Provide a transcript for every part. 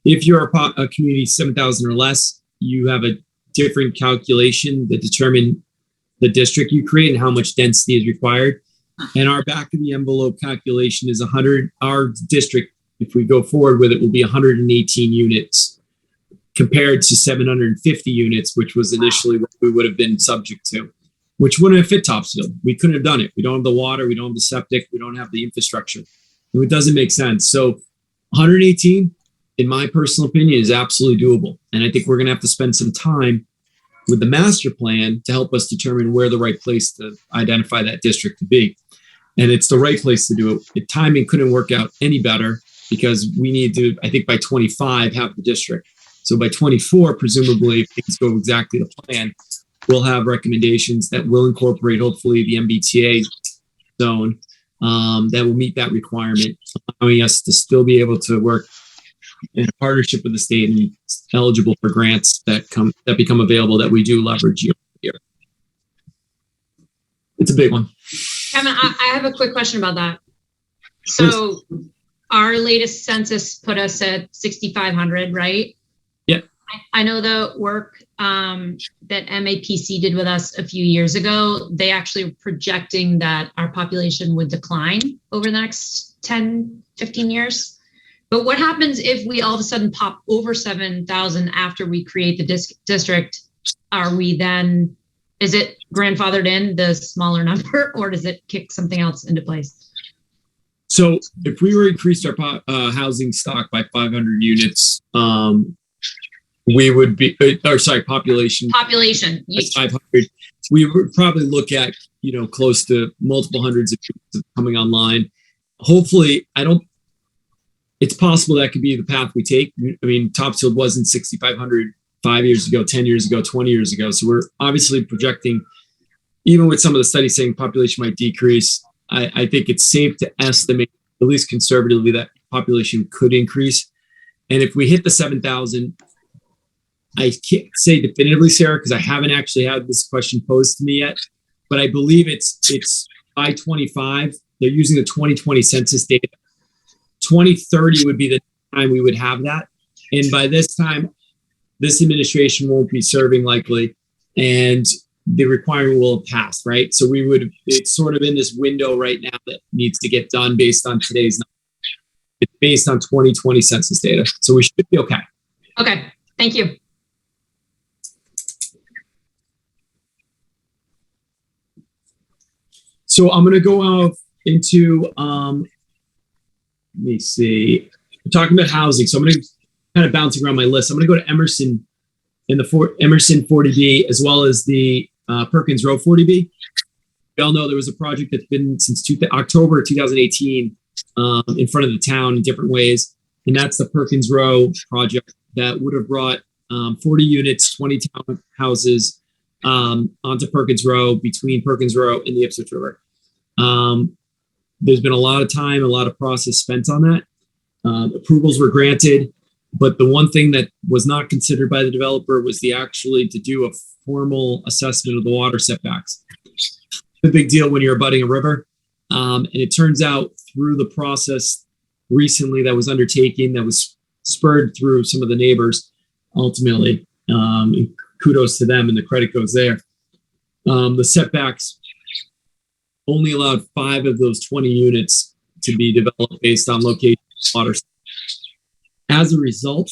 If you're a community 7,000 or less, you have a different calculation that determine the district you create and how much density is required. And our back of the envelope calculation is 100. Our district, if we go forward with it, will be 118 units compared to 750 units, which was initially what we would have been subject to, which wouldn't have fit Topsfield. We couldn't have done it. We don't have the water. We don't have the septic. We don't have the infrastructure. It doesn't make sense. So 118, in my personal opinion, is absolutely doable. And I think we're going to have to spend some time with the master plan to help us determine where the right place to identify that district to be. And it's the right place to do it. The timing couldn't work out any better because we need to, I think by 25, have the district. So by 24, presumably, if things go exactly to plan, we'll have recommendations that will incorporate, hopefully, the MBTA zone that will meet that requirement, allowing us to still be able to work in a partnership with the state and eligible for grants that become available that we do leverage year over year. It's a big one. Kevin, I have a quick question about that. So our latest census put us at 6,500, right? Yeah. I know the work that MAPC did with us a few years ago, they actually were projecting that our population would decline over the next 10, 15 years. But what happens if we all of a sudden pop over 7,000 after we create the district? Are we then, is it grandfathered in the smaller number, or does it kick something else into place? So if we were increased our housing stock by 500 units, we would be, population. Population. 500. We would probably look at, close to multiple hundreds of people coming online. Hopefully, it's possible that could be the path we take. I mean, Topsfield wasn't 6,500 5 years ago, 10 years ago, 20 years ago. So we're obviously projecting, even with some of the studies saying population might decrease, I think it's safe to estimate, at least conservatively, that population could increase. And if we hit the 7,000, I can't say definitively, Sarah, because I haven't actually had this question posed to me yet, but I believe it's by 25. They're using the 2020 census data. 2030 would be the time we would have that. And by this time, this administration won't be serving likely, and the requirement will have passed, right? So it's sort of in this window right now that needs to get done based on today's numbers. It's based on 2020 census data. So we should be okay. Okay, thank you. So I'm going to go out into, let me see. We're talking about housing. So I'm going to kind of bounce around my list. I'm going to go to Emerson in the Emerson 40B, as well as the Perkins Row 40B. We all know there was a project that's been since October 2018 in front of the town in different ways. And that's the Perkins Row project that would have brought 40 units, 20 townhouses onto Perkins Row, between Perkins Row and the Ipswich River. There's been a lot of time, a lot of process spent on that. Approvals were granted, but the one thing that was not considered by the developer was to do a formal assessment of the water setbacks. It's a big deal when you're abutting a river. And it turns out through the process recently that was undertaken, that was spurred through some of the neighbors, ultimately, and kudos to them, and the credit goes there. The setbacks only allowed 5 of those 20 units to be developed based on location water. As a result,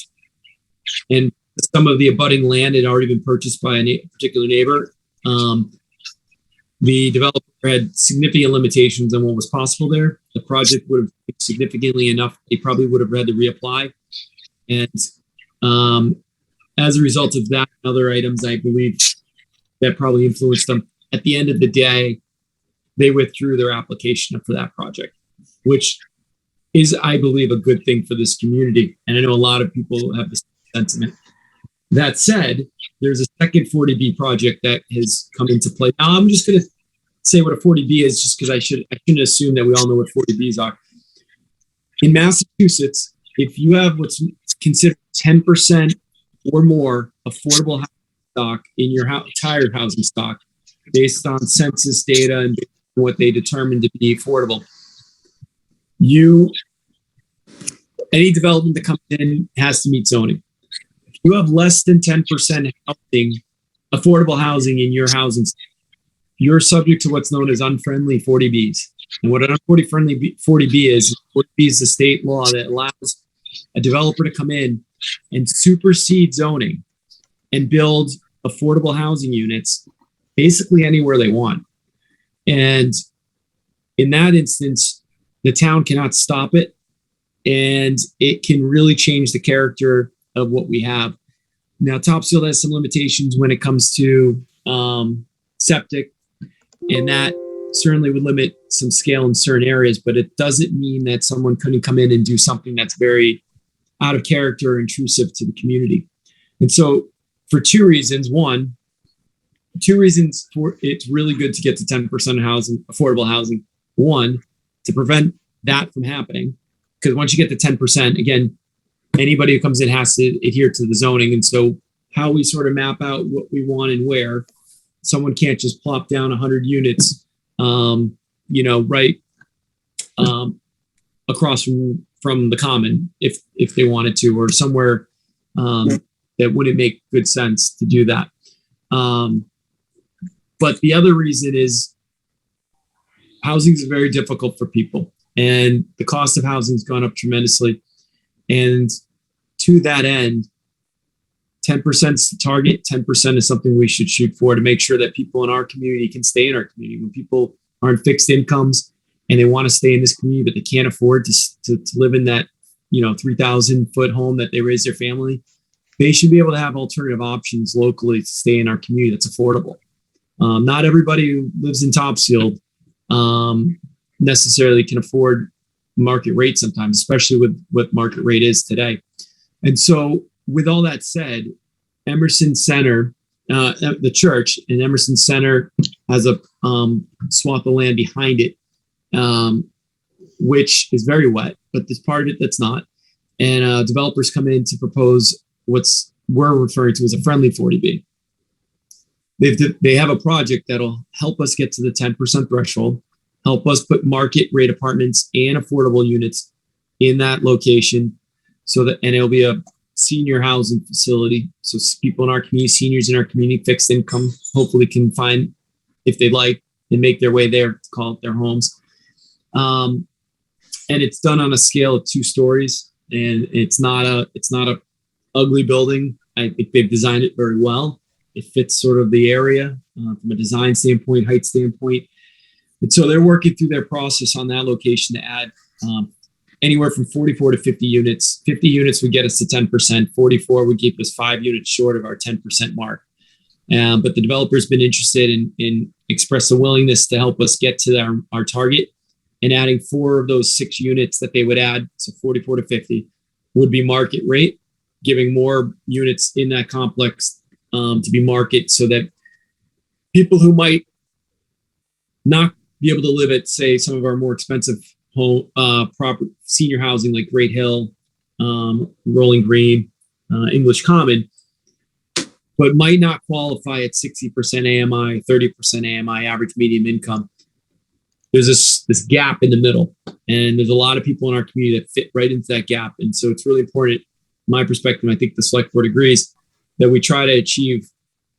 and some of the abutting land had already been purchased by a particular neighbor, the developer had significant limitations on what was possible there. The project would have been significantly enough. They probably would have had to reapply. And as a result of that and other items, I believe that probably influenced them. At the end of the day, they withdrew their application for that project, which is, I believe, a good thing for this community. And I know a lot of people have this sentiment. That said, there's a second 40B project that has come into play. Now, I'm just going to say what a 40B is, just because I shouldn't assume that we all know what 40Bs are. In Massachusetts, if you have what's considered 10% or more affordable housing stock in your entire housing stock, based on census data and what they determine to be affordable, any development that comes in has to meet zoning. If you have less than 10% housing, affordable housing in your housing, you're subject to what's known as unfriendly 40Bs. And what an unfriendly 40B is 40B is the state law that allows a developer to come in and supersede zoning and build affordable housing units basically anywhere they want. And in that instance, the town cannot stop it, and it can really change the character of what we have. Now, Topsfield has some limitations when it comes to septic, and that certainly would limit some scale in certain areas, but it doesn't mean that someone couldn't come in and do something that's very out of character, intrusive to the community. And so for two reasons, two reasons for it's really good to get to 10% housing, affordable housing. One, to prevent that from happening, because once you get to 10%, again, anybody who comes in has to adhere to the zoning. And so how we sort of map out what we want and where, someone can't just plop down 100 units, right across from the common if they wanted to, or somewhere that wouldn't make good sense to do that. But the other reason is housing is very difficult for people, and the cost of housing has gone up tremendously. And to that end, 10% is the target. 10% is something we should shoot for to make sure that people in our community can stay in our community. When people are on fixed incomes and they want to stay in this community, but they can't afford to live in that 3,000 foot home that they raise their family, they should be able to have alternative options locally to stay in our community that's affordable. Not everybody who lives in Topsfield necessarily can afford market rate sometimes, especially with what market rate is today. And so with all that said, Emerson Center, the church in Emerson Center has a swath of land behind it, which is very wet, but there's part of it that's not. And developers come in to propose we're referring to as a friendly 40B. They have a project that'll help us get to the 10% threshold, help us put market rate apartments and affordable units in that location, and it'll be a senior housing facility. So people in our community, seniors in our community, fixed income, hopefully can find, if they'd like, and make their way there to call it their homes. And it's done on a scale of 2 stories, and it's not a ugly building. I think they've designed it very well. It fits sort of the area from a design standpoint, height standpoint. And so they're working through their process on that location to add anywhere from 44 to 50 units. 50 units would get us to 10%. 44 would keep us 5 units short of our 10% mark. But the developer's been interested in express a willingness to help us get to our target, and adding 4 of those 6 units that they would add, so 44 to 50, would be market rate, giving more units in that complex to be market, so that people who might not be able to live at, say, some of our more expensive home proper senior housing like Great Hill, Rolling Green, English Common, but might not qualify at 60% AMI, 30% AMI, average medium income. There's this gap in the middle, and there's a lot of people in our community that fit right into that gap. And so it's really important, my perspective, and I think the select board agrees, that we try to achieve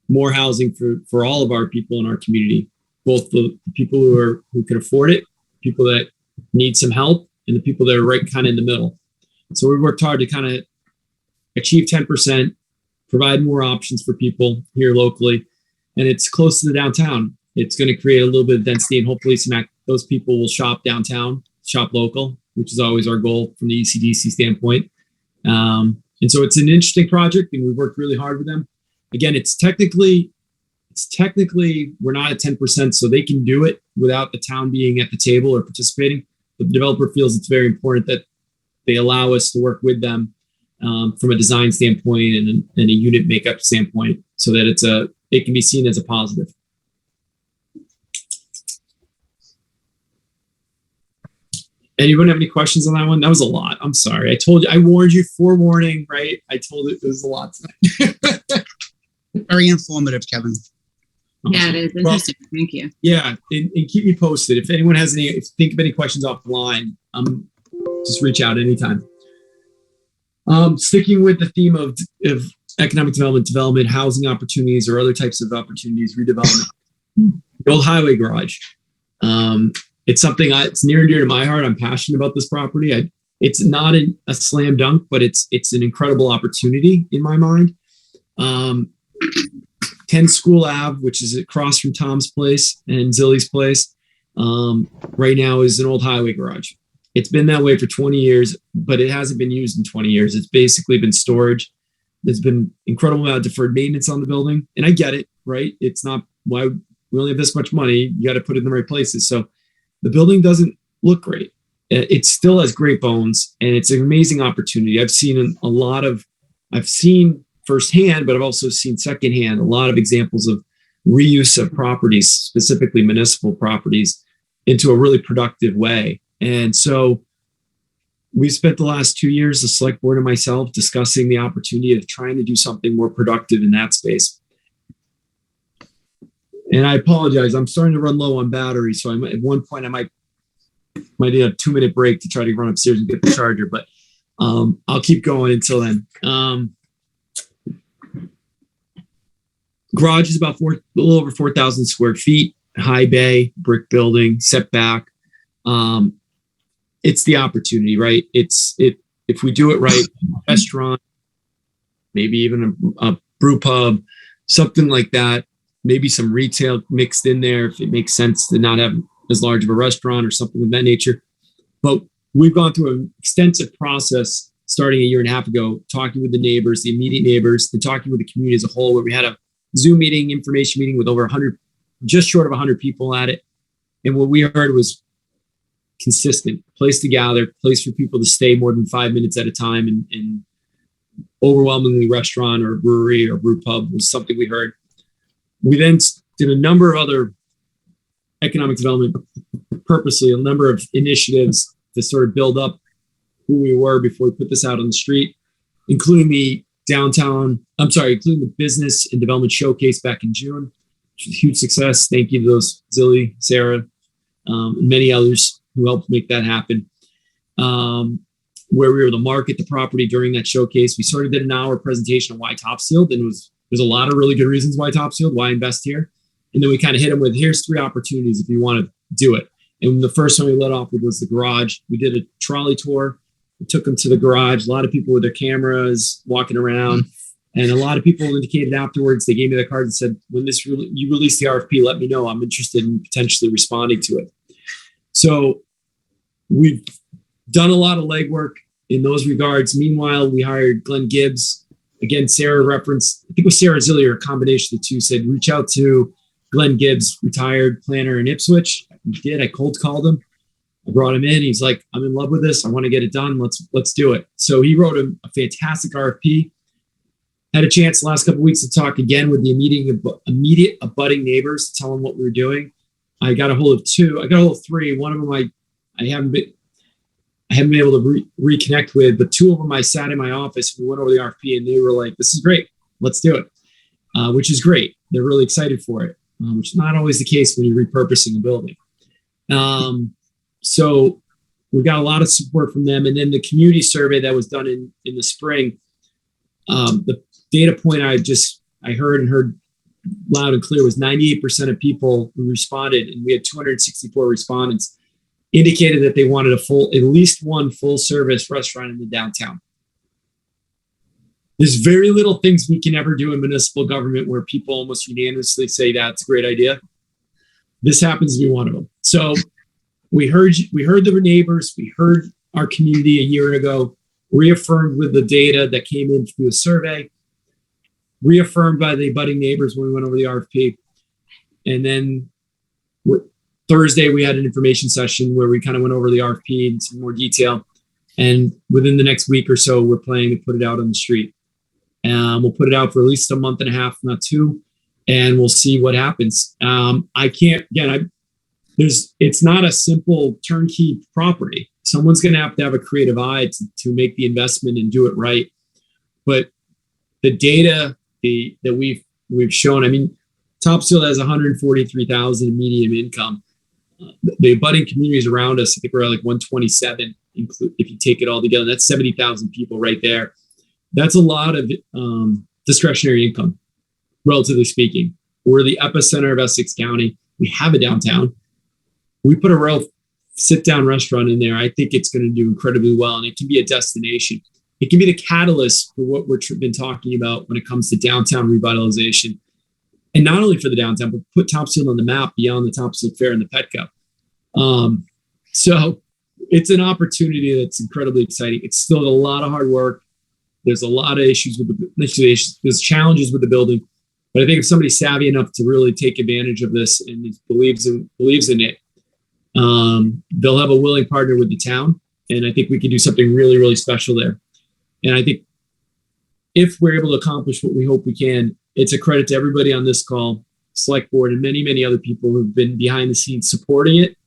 more housing for all of our people in our community, both the people who can afford it, people that need some help, and the people that are right kind of in the middle. So we worked hard to kind of achieve 10%, provide more options for people here locally, and it's close to the downtown. It's going to create a little bit of density, and hopefully those people will shop downtown, shop local, which is always our goal from the ECDC standpoint. And so it's an interesting project, and we worked really hard with them. Again, it's technically we're not at 10%, so they can do it without the town being at the table or participating. But the developer feels it's very important that they allow us to work with them from a design standpoint and a unit makeup standpoint, so that it can be seen as a positive. Anyone have any questions on that one? That was a lot. I'm sorry. I warned you, forewarning, right? I told it was a lot tonight. Very informative, Kevin. Yeah, it is interesting. Thank you. Yeah, and keep me posted. If anyone has think of any questions offline, just reach out anytime. Sticking with the theme of economic development, housing opportunities, or other types of opportunities, redevelopment. The old highway garage. It's something it's near and dear to my heart. I'm passionate about this property. It's not a slam dunk, but it's an incredible opportunity in my mind. 10 School Ave, which is across from Tom's place and Zilly's place, right now is an old highway garage. It's been that way for 20 years, but it hasn't been used in 20 years. It's basically been storage. There's been incredible amount of deferred maintenance on the building. And I get it, right? It's not why we only have this much money. You got to put it in the right places. So the building doesn't look great. It still has great bones, and it's an amazing opportunity. I've seen firsthand, but I've also seen secondhand a lot of examples of reuse of properties, specifically municipal properties, into a really productive way. And so we spent the last 2 years, the select board and myself, discussing the opportunity of trying to do something more productive in that space. And I apologize, I'm starting to run low on battery, so at one point I might need a 2-minute break to try to run upstairs and get the charger, but I'll keep going until then. Garage is about a little over 4,000 square feet, high bay, brick building, setback. It's the opportunity, right? If we do it right, restaurant, maybe even a brew pub, something like that, maybe some retail mixed in there if it makes sense to not have as large of a restaurant or something of that nature. But we've gone through an extensive process starting a year and a half ago, talking with the neighbors, the immediate neighbors, and talking with the community as a whole, where we had a Zoom meeting, information meeting with over 100, just short of 100 people at it. And what we heard was consistent, place to gather, place for people to stay more than 5 minutes at a time, and overwhelmingly restaurant or brewery or brew pub was something we heard. We then did a number of other economic development, purposely a number of initiatives to sort of build up who we were before we put this out on the street, including the business and development showcase back in June, which was a huge success. Thank you to those Zilly, Sarah, and many others who helped make that happen. Where we were to market the property during that showcase. We sort of did an hour presentation on why Topsfield, and there's a lot of really good reasons why Topsfield, why invest here. And then we kind of hit them with, here's 3 opportunities if you want to do it. And the first one we let off with was the garage. We did a trolley tour. We took them to the garage. A lot of people with their cameras walking around. And a lot of people indicated afterwards, they gave me their cards and said, when you release the RFP, let me know. I'm interested in potentially responding to it. So we've done a lot of legwork in those regards. Meanwhile, we hired Glenn Gibbs. Again, Sarah referenced, I think it was Sarah Zilly, or a combination of the two, said, reach out to Glenn Gibbs, retired planner in Ipswich. I did. I cold called him. I brought him in. He's like, I'm in love with this. I want to get it done. Let's do it. So he wrote a fantastic RFP. Had a chance the last couple of weeks to talk again with the immediate abutting neighbors, to tell them what we were doing. I got a hold of 2. I got a hold of 3. One of them I haven't been able to reconnect with, but 2 of them I sat in my office and we went over the RFP, and they were like, this is great. Let's do it. Which is great. They're really excited for it, which is not always the case when you're repurposing a building. So we got a lot of support from them. And then the community survey that was done in the spring, the data point I heard loud and clear was 98% of people who responded, and we had 264 respondents, indicated that they wanted at least one full service restaurant in the downtown. There's very little things we can ever do in municipal government where people almost unanimously say that's a great idea. This happens to be one of them. So we heard the neighbors, we heard our community a year ago, reaffirmed with the data that came in through the survey, reaffirmed by the abutting neighbors when we went over the RFP. And then Thursday, we had an information session where we kind of went over the RFP in some more detail. And within the next week or so, we're planning to put it out on the street. We'll put it out for at least a month and a half, not 2, and we'll see what happens. It's not a simple turnkey property. Someone's going to have a creative eye to make the investment and do it right. But the data that we've shown, I mean, Topsfield has 143,000 in median income. The abutting communities around us, I think we're at like 127. if you take it all together. That's 70,000 people right there. That's a lot of discretionary income, relatively speaking. We're the epicenter of Essex County. We have a downtown. We put a real sit-down restaurant in there. I think it's going to do incredibly well, and it can be a destination. It can be the catalyst for what we've been talking about when it comes to downtown revitalization. And not only for the downtown, but put Topsfield on the map beyond the Topsfield Fair and the Petco. So it's an opportunity that's incredibly exciting. It's still a lot of hard work. There's a lot of issues with there's challenges with the building. But I think if somebody's savvy enough to really take advantage of this and believes in it, they'll have a willing partner with the town. And I think we can do something really, really special there. And I think if we're able to accomplish what we hope we can, it's a credit to everybody on this call, select board, and many, many other people who've been behind the scenes supporting it,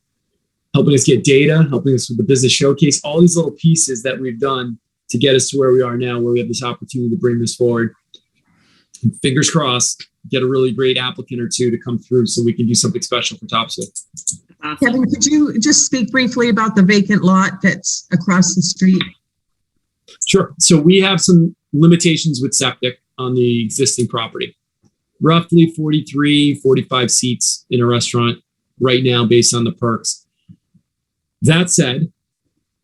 helping us get data, helping us with the business showcase, all these little pieces that we've done to get us to where we are now, where we have this opportunity to bring this forward. And fingers crossed, get a really great applicant or two to come through so we can do something special for Topsfield. Awesome. Kevin, could you just speak briefly about the vacant lot that's across the street? Sure. So we have some limitations with septic on the existing property. Roughly 43, 45 seats in a restaurant right now based on the perks. That said,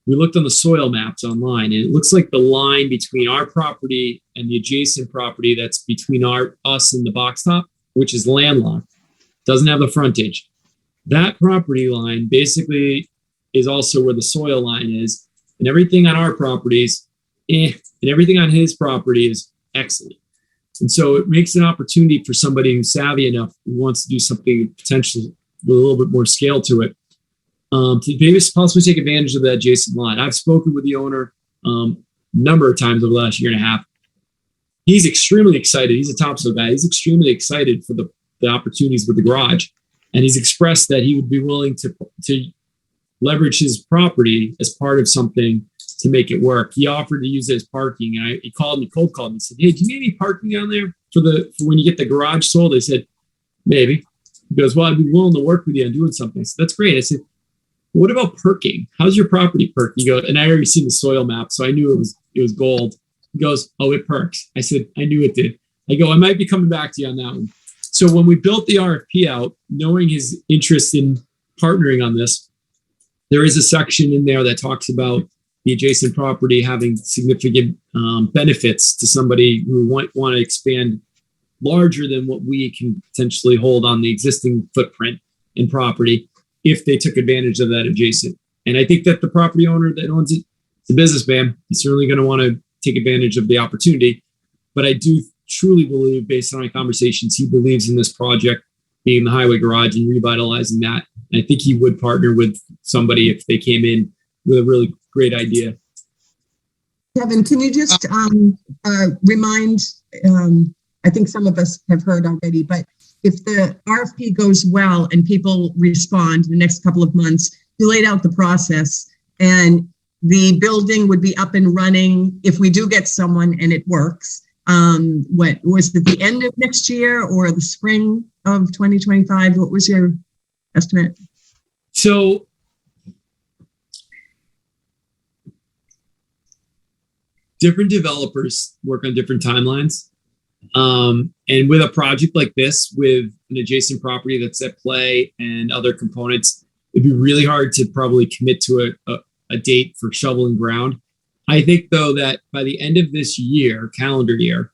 we looked on the soil maps online, and it looks like the line between our property and the adjacent property that's between us and the box top, which is landlocked, doesn't have the frontage. That property line basically is also where the soil line is, and everything on our properties, and everything on his property is excellent. And so it makes an opportunity for somebody who's savvy enough, who wants to do something potentially with a little bit more scale to it, to maybe possibly take advantage of that adjacent line. I've spoken with the owner a number of times over the last year and a half. He's extremely excited. He's a Topsfield guy. He's extremely excited for the opportunities with the garage. And he's expressed that he would be willing to leverage his property as part of something to make it work. He offered to use it as parking. And he cold called me and said, "Hey, do you need any parking down there for when you get the garage sold?" I said, "Maybe." He goes, "Well, I'd be willing to work with you on doing something." I said, "That's great." I said, "What about perking? How's your property perk?" He goes, and I already seen the soil map, so I knew it was gold. He goes, "Oh, it perks." I said, "I knew it did." I go, "I might be coming back to you on that one." So when we built the RFP out, knowing his interest in partnering on this, there is a section in there that talks about the adjacent property having significant benefits to somebody who want to expand larger than what we can potentially hold on the existing footprint and property if they took advantage of that adjacent. And I think that the property owner that owns it, it's a businessman. He's certainly going to want to take advantage of the opportunity. But I do truly believe, based on my conversations, he believes in this project being the highway garage and revitalizing that. And I think he would partner with somebody if they came in with a really great idea. Kevin, can you just remind, I think some of us have heard already, but if the RFP goes well and people respond in the next couple of months, you laid out the process and the building would be up and running if we do get someone and it works. What was it, the end of next year or the spring of 2025? What was your estimate? So different developers work on different timelines. And with a project like this, with an adjacent property that's at play and other components, it'd be really hard to probably commit to a date for shoveling ground. I think, though, that by the end of this year, calendar year,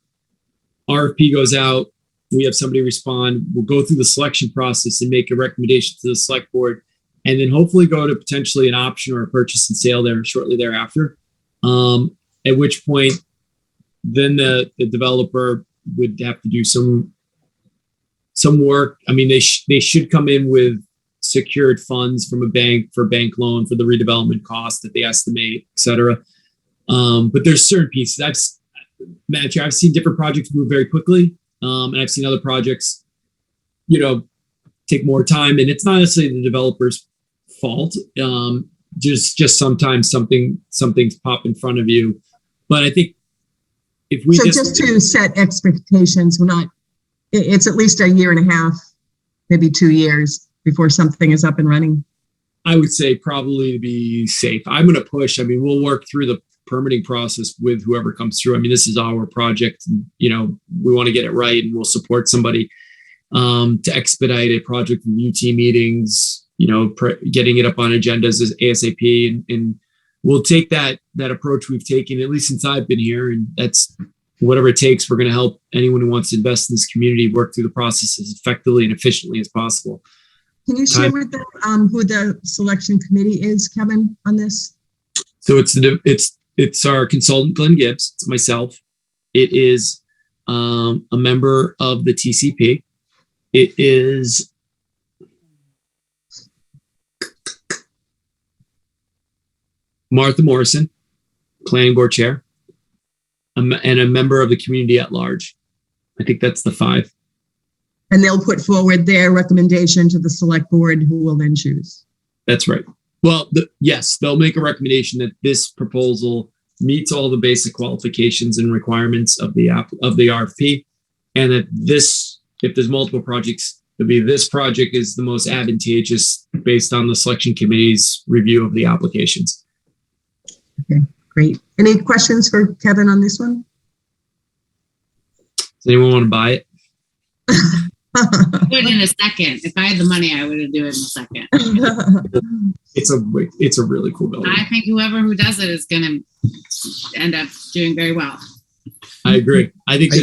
RFP goes out, we have somebody respond, we'll go through the selection process and make a recommendation to the select board, and then hopefully go to potentially an option or a purchase and sale there shortly thereafter. At which point, then the developer would have to do some work. I mean, they should come in with secured funds from a bank for bank loan for the redevelopment cost that they estimate, et cetera. But there's certain pieces. I've seen different projects move very quickly, and I've seen other projects, take more time. And it's not necessarily the developer's fault. Just sometimes something's pop in front of you. But I think if we just to set expectations, it's at least a year and a half, maybe 2 years before something is up and running. I would say probably to be safe. I'm going to push. I mean, we'll work through the permitting process with whoever comes through. I mean, this is our project. And, we want to get it right, and we'll support somebody to expedite a project review team meetings. Getting it up on agendas as ASAP, and we'll take that approach we've taken at least since I've been here, and that's whatever it takes. We're going to help anyone who wants to invest in this community work through the process as effectively and efficiently as possible. Can you share with them who the selection committee is, Kevin, on this? So it's our consultant, Glenn Gibbs. It's myself. It is a member of the TCP. It is Martha Morrison, planning board chair, and a member of the community at large. I think that's the 5. And they'll put forward their recommendation to the select board, who will then choose. That's right. Well, yes, they'll make a recommendation that this proposal meets all the basic qualifications and requirements of the RFP, and that if there's multiple projects, this project is the most advantageous based on the selection committee's review of the applications. Okay, great. Any questions for Kevin on this one? Does anyone want to buy it? Do it in a second. If I had the money, I would do it in a second. It's a really cool building. I think who does it is going to end up doing very well. I agree. I think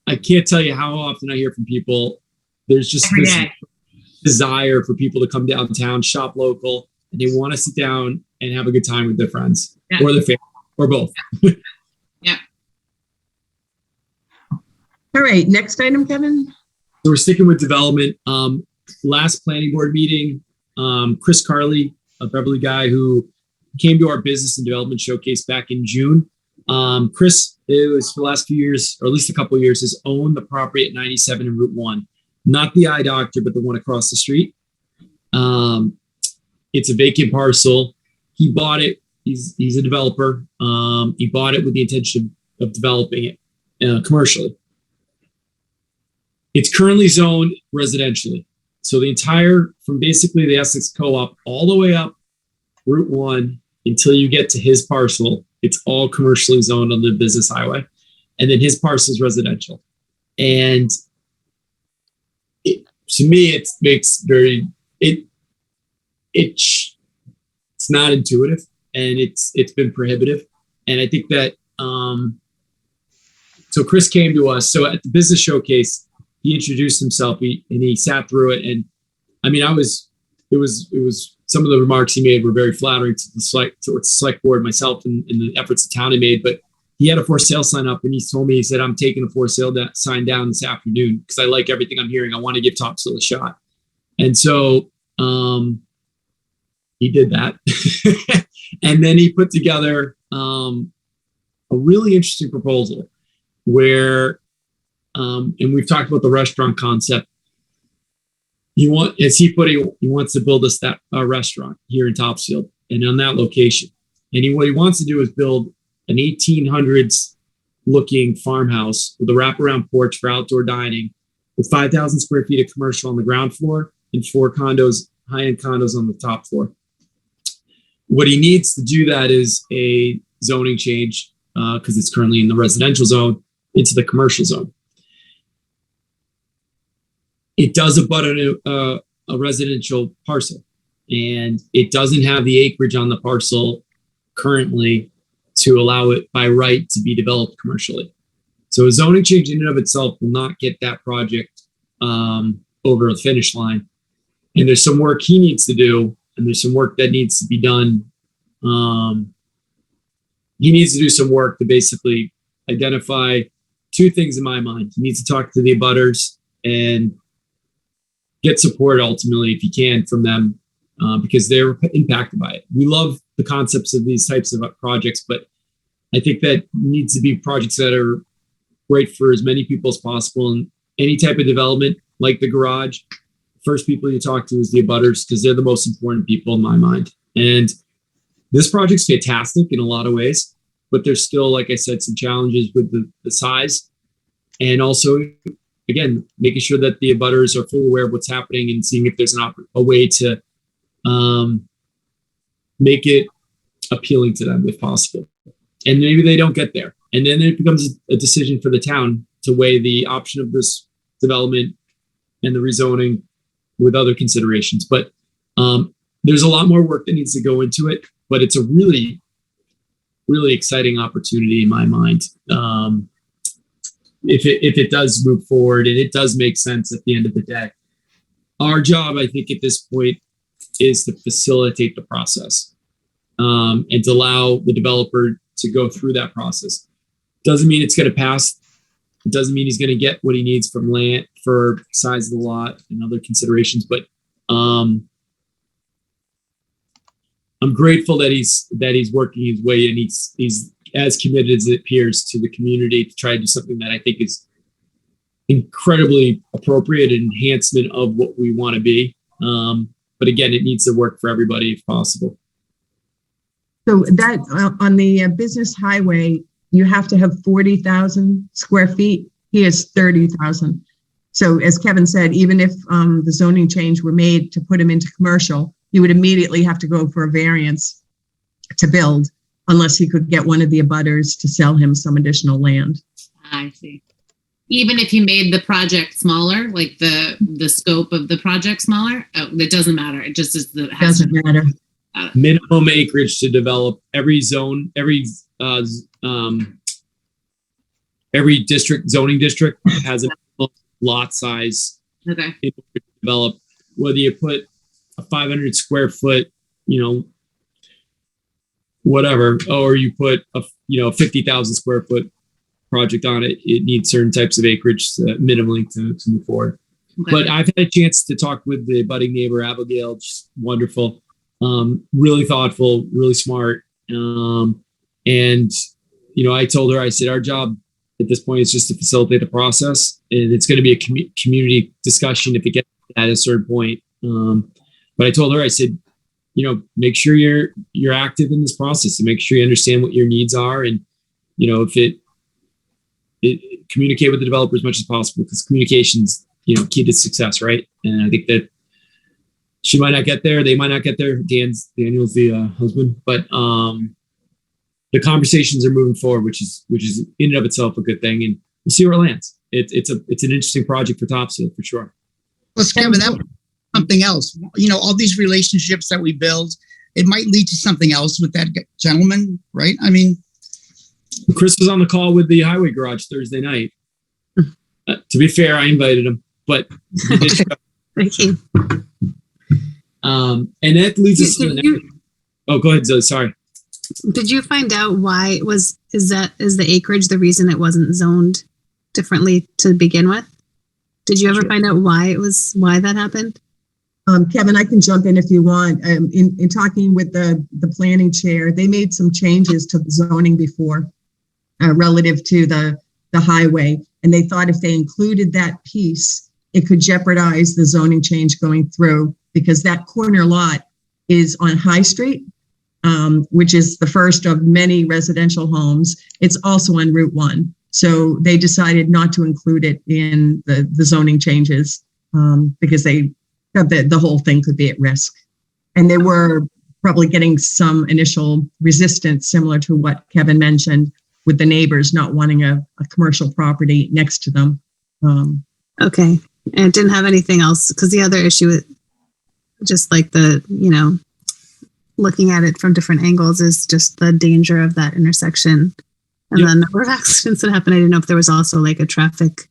I can't tell you how often I hear from people. There's just this desire for people to come downtown, shop local, and they want to sit down and have a good time with their friends or their family or both. Yeah. All right. Next item, Kevin. So we're sticking with development. Last planning board meeting, Chris Carley, a Beverly guy who came to our business and development showcase back in June. Chris, it was for the last few years, or at least a couple of years, has owned the property at 97 and Route 1. Not the eye doctor, but the one across the street. It's a vacant parcel. He bought it. He's a developer. He bought it with the intention of developing it commercially. It's currently zoned residentially. So the entire, from basically the Essex Co-op all the way up Route 1 until you get to his parcel, it's all commercially zoned on the business highway. And then his parcel is residential. And to me, it makes it's not intuitive, and it's been prohibitive. And I think that, so Chris came to us. So at the business showcase, he introduced himself and he sat through it. And I mean, it was some of the remarks he made were very flattering to the select board, myself, and the efforts the town had made. But he had a for sale sign up, and he told me, he said, I'm taking a for sale sign down this afternoon because I like everything I'm hearing. I want to give Topsfield a shot. And so he did that. And then he put together a really interesting proposal where, and we've talked about the restaurant concept. As he put it, he wants to build us that restaurant here in Topsfield and on that location. And what he wants to do is build an 1800s looking farmhouse with a wraparound porch for outdoor dining with 5,000 square feet of commercial on the ground floor and 4 condos, high-end condos on the top floor. What he needs to do that is a zoning change because it's currently in the residential zone into the commercial zone. It does abut a residential parcel, and it doesn't have the acreage on the parcel currently to allow it by right to be developed commercially. So a zoning change in and of itself will not get that project over the finish line. And there's some work he needs to do, and there's some work that needs to be done. He needs to do some work to basically identify 2 things in my mind. He needs to talk to the abutters and get support ultimately, if he can, from them because they're impacted by it. We love the concepts of these types of projects, but I think that needs to be projects that are great for as many people as possible. And any type of development, like the garage, first people you talk to is the abutters because they're the most important people in my mind. And this project's fantastic in a lot of ways, but there's still, like I said, some challenges with the size. And also, again, making sure that the abutters are fully aware of what's happening and seeing if there's a way to make it appealing to them if possible. And maybe they don't get there. And then it becomes a decision for the town to weigh the option of this development and the rezoning with other considerations. But there's a lot more work that needs to go into it, but it's a really, really exciting opportunity in my mind. If it does move forward and it does make sense at the end of the day. Our job, I think, at this point is to facilitate the process and to allow the developer to go through that process. Doesn't mean it's going to pass. It doesn't mean he's going to get what he needs from land for size of the lot and other considerations. But I'm grateful that he's working his way and he's as committed as it appears to the community to try to do something that I think is incredibly appropriate and enhancement of what we want to be. But again, it needs to work for everybody if possible. So that on the business highway, you have to have 40,000 square feet. He has 30,000. So as Kevin said, even if the zoning change were made to put him into commercial, he would immediately have to go for a variance to build unless he could get one of the abutters to sell him some additional land. I see. Even if you made the project smaller, like the scope of the project smaller, it doesn't matter. It just is the Doesn't matter. Minimum acreage to develop every zone, every district, zoning district has a lot size. Okay. In order to develop, whether you put a 500 square foot, whatever, or you put a 50,000 square foot project on it, it needs certain types of acreage minimally to move forward. Okay. But I've had a chance to talk with the budding neighbor, Abigail, just wonderful, really thoughtful, really smart. And, I told her, I said, our job at this point is just to facilitate the process. And it's going to be a community discussion if it gets at a certain point. But I told her, I said, make sure you're active in this process and make sure you understand what your needs are. And, if it communicate with the developer as much as possible, because communication's, key to success. Right. And I think that she might not get there. They might not get there. Daniel's the husband, but, the conversations are moving forward, which is in and of itself a good thing. And we'll see where it lands. It's an interesting project for Topsfield for sure. Plus, Kevin, that was something else. All these relationships that we build, it might lead to something else with that gentleman, right? I mean, Chris was on the call with the Highway Garage Thursday night. To be fair, I invited him, but he did show. Thank you. And that leads us to the next. Oh, go ahead, Zoe. Sorry. Did you find out why is the acreage the reason it wasn't zoned differently to begin with? Did you ever find out why that happened? Kevin, I can jump in if you want. In talking with the planning chair, they made some changes to the zoning before relative to the highway. And they thought if they included that piece, it could jeopardize the zoning change going through because that corner lot is on High Street, which is the first of many residential homes. It's also on Route 1. So they decided not to include it in the zoning changes because they thought that the whole thing could be at risk. And they were probably getting some initial resistance similar to what Kevin mentioned with the neighbors not wanting a commercial property next to them. Okay. And it didn't have anything else because the other issue with just like looking at it from different angles is just the danger of that intersection and the number of accidents that happen. I didn't know if there was also like a traffic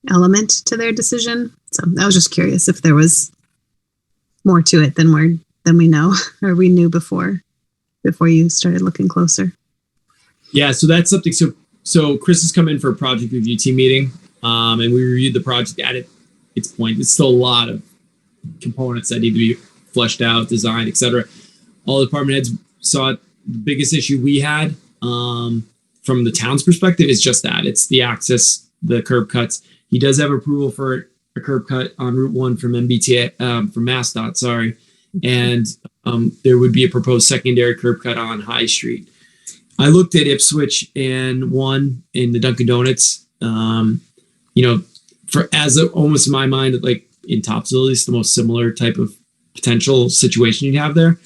element to their decision. So I was just curious if there was more to it than we know or we knew before you started looking closer. Yeah, so that's something. So Chris has come in for a project review team meeting, and we reviewed the project at its point. There's still a lot of components that need to be fleshed out, designed, etc. All the department heads saw it. The biggest issue we had from the town's perspective is just that. It's the access, the curb cuts. He does have approval for a curb cut on Route 1 from MBTA, from MassDOT, sorry. And there would be a proposed secondary curb cut on High Street. I looked at Ipswich and one in the Dunkin' Donuts, almost in my mind, like in Topsfield, it's the most similar type of potential situation you'd have there.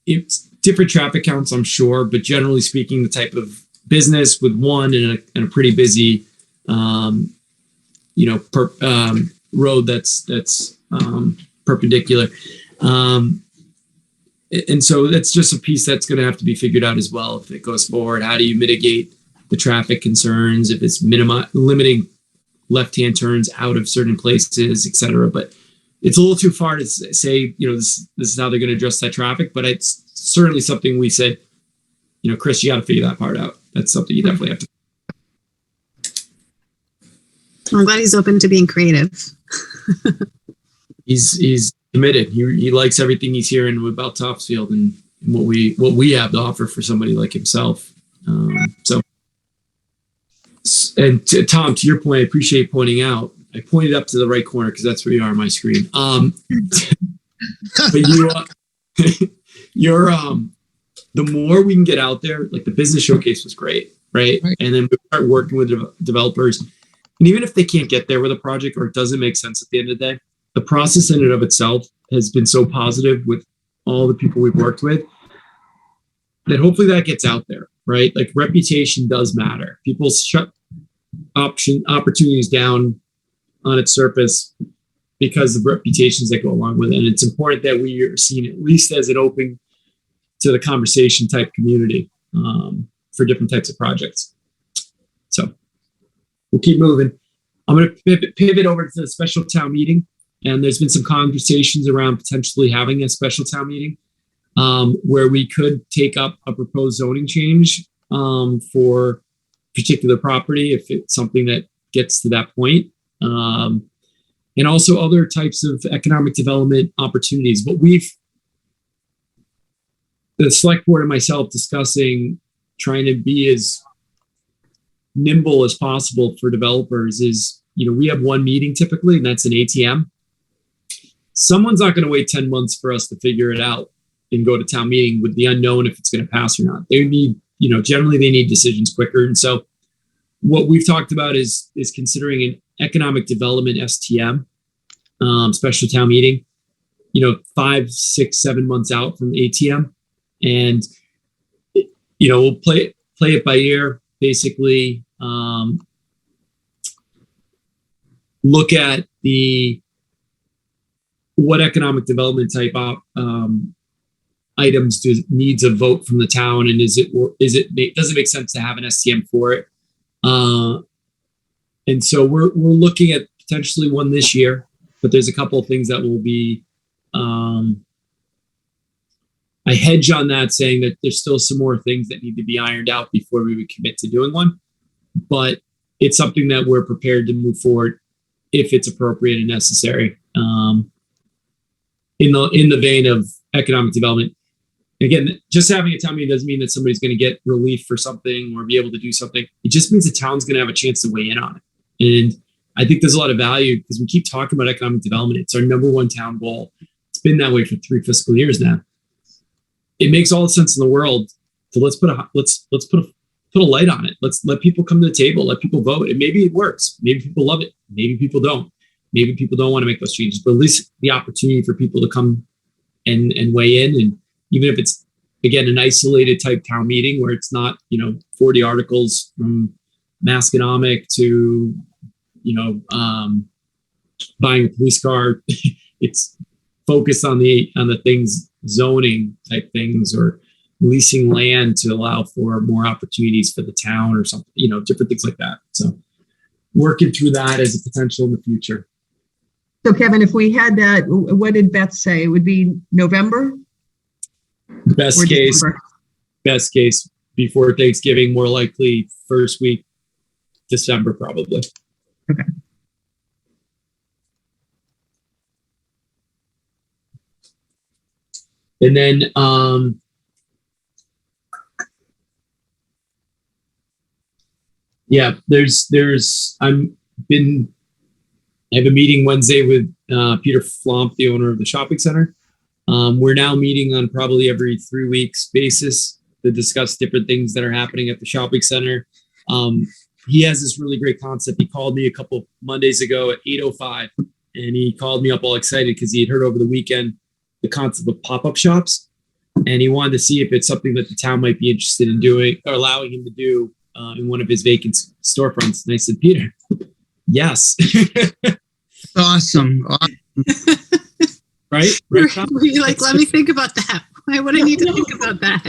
It's different traffic counts, I'm sure, but generally speaking, the type of business with one and a pretty busy, road that's perpendicular. And so that's just a piece that's going to have to be figured out as well if it goes forward. How do you mitigate the traffic concerns if it's limiting left-hand turns out of certain places, et cetera? But it's a little too far to say, this is how they're going to address that traffic. But it's certainly something we said, Chris, you got to figure that part out. That's something you definitely have to. I'm glad he's open to being creative. He's committed. He likes everything he's hearing about Topsfield and what we have to offer for somebody like himself. Tom, to your point, I appreciate pointing out. I pointed up to the right corner because that's where you are on my screen. But you're the more we can get out there, like the business showcase was great, right? And then we start working with developers. And even if they can't get there with a project or it doesn't make sense at the end of the day, the process in and of itself has been so positive with all the people we've worked with that hopefully that gets out there, right? Like reputation does matter. People shut opportunities down on its surface because of reputations that go along with it. And it's important that we are seen at least as an open to the conversation type community for different types of projects. So we'll keep moving. I'm going to pivot over to the special town meeting. And there's been some conversations around potentially having a special town meeting where we could take up a proposed zoning change for particular property if it's something that gets to that point. And also other types of economic development opportunities. But the select board and myself discussing trying to be as nimble as possible for developers is, we have one meeting typically, and that's an ATM. Someone's not going to wait 10 months for us to figure it out and go to town meeting with the unknown if it's going to pass or not. They need, generally they need decisions quicker. And so what we've talked about is considering an economic development STM, special town meeting, 5, 6, 7 months out from ATM. And, we'll play it by ear, basically, look at what economic development type items needs a vote from the town, and does it make sense to have an STM for it? And so we're looking at potentially one this year, but there's a couple of things that will be. I hedge on that, saying that there's still some more things that need to be ironed out before we would commit to doing one. But it's something that we're prepared to move forward if it's appropriate and necessary. In the vein of economic development. Again, just having a town meeting doesn't mean that somebody's going to get relief for something or be able to do something. It just means the town's going to have a chance to weigh in on it. And I think there's a lot of value because we keep talking about economic development. It's our number one town goal. It's been that way for 3 fiscal years now. It makes all the sense in the world. So let's put a light on it. Let's let people come to the table. Let people vote. And maybe it works. Maybe people love it. Maybe people don't. Maybe people don't want to make those changes. But at least the opportunity for people to come and weigh in. And even if it's, again, an isolated type town meeting where it's not, 40 articles from Masconomic to, buying a police car, it's focused on the things, zoning type things, or leasing land to allow for more opportunities for the town or something, different things like that. So working through that as a potential in the future. So Kevin, if we had that, what did Beth say? It would be November? Best case before Thanksgiving, more likely first week, December, probably. Okay. And then, I have a meeting Wednesday with Peter Flomp, the owner of the shopping center. We're now meeting on probably every 3 weeks basis to discuss different things that are happening at the shopping center. He has this really great concept. He called me a couple Mondays ago at 8:05 and he called me up all excited because he had heard over the weekend the concept of pop-up shops, and he wanted to see if it's something that the town might be interested in doing or allowing him to do in one of his vacant storefronts. And I said, Peter, yes. Awesome. Right? Were you like, let me think about that? Why would I need to think about that?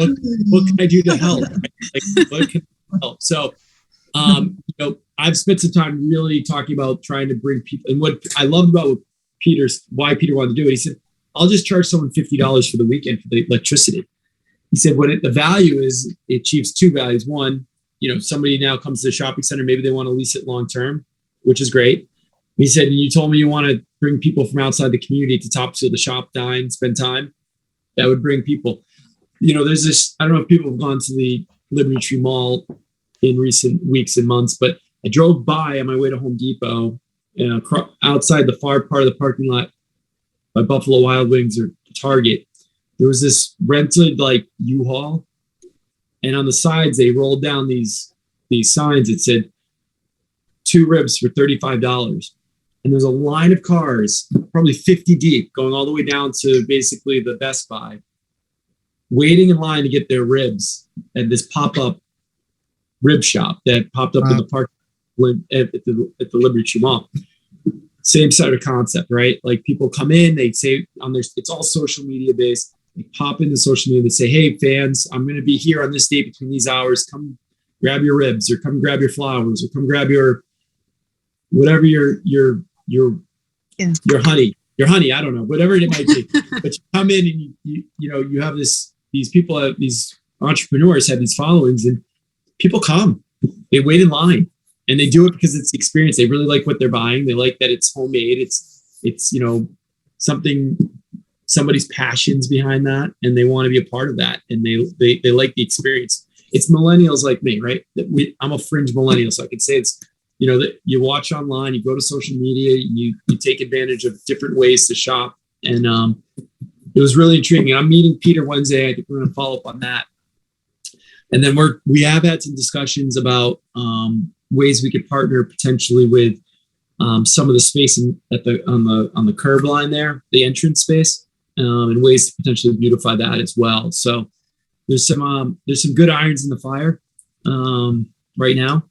What can I do to help? Like, what can I help? So, I've spent some time really talking about trying to bring people, and what I loved about why Peter wanted to do it. He said, I'll just charge someone $50 for the weekend for the electricity. He said, the value is, it achieves two values. One, somebody now comes to the shopping center, maybe they want to lease it long-term, which is great. He said, you told me you want to bring people from outside the community to Topsfield to shop, dine, spend time. That would bring people. There's this, I don't know if people have gone to the Liberty Tree Mall in recent weeks and months, but I drove by on my way to Home Depot, outside the far part of the parking lot by Buffalo Wild Wings or Target. There was this rented like U-Haul, and on the sides they rolled down these signs that said 2 ribs for $35. And there's a line of cars, probably 50 deep, going all the way down to basically the Best Buy, waiting in line to get their ribs at this pop-up rib shop that popped up in the park at the Liberty Tree Mall. Same sort of concept, right? Like people come in, they say it's all social media based. They pop into social media, they say, hey fans, I'm going to be here on this date between these hours. Come grab your ribs, or come grab your flowers, or come grab your whatever your honey, I don't know, whatever it might be. But you come in and you have these people, these entrepreneurs have these followings, and people come, they wait in line, and they do it because it's the experience. They really like what they're buying. They like that it's homemade. It's something, somebody's passions behind that, and they want to be a part of that. And they like the experience. It's millennials like me, right? I'm a fringe millennial, so I can say it's, that you watch online, you go to social media, you take advantage of different ways to shop. And it was really intriguing. I'm meeting Peter Wednesday. I think we're going to follow up on that. And then we have had some discussions about ways we could partner potentially with some of the space on the curb line there, the entrance space, and ways to potentially beautify that as well. So there's some good irons in the fire right now.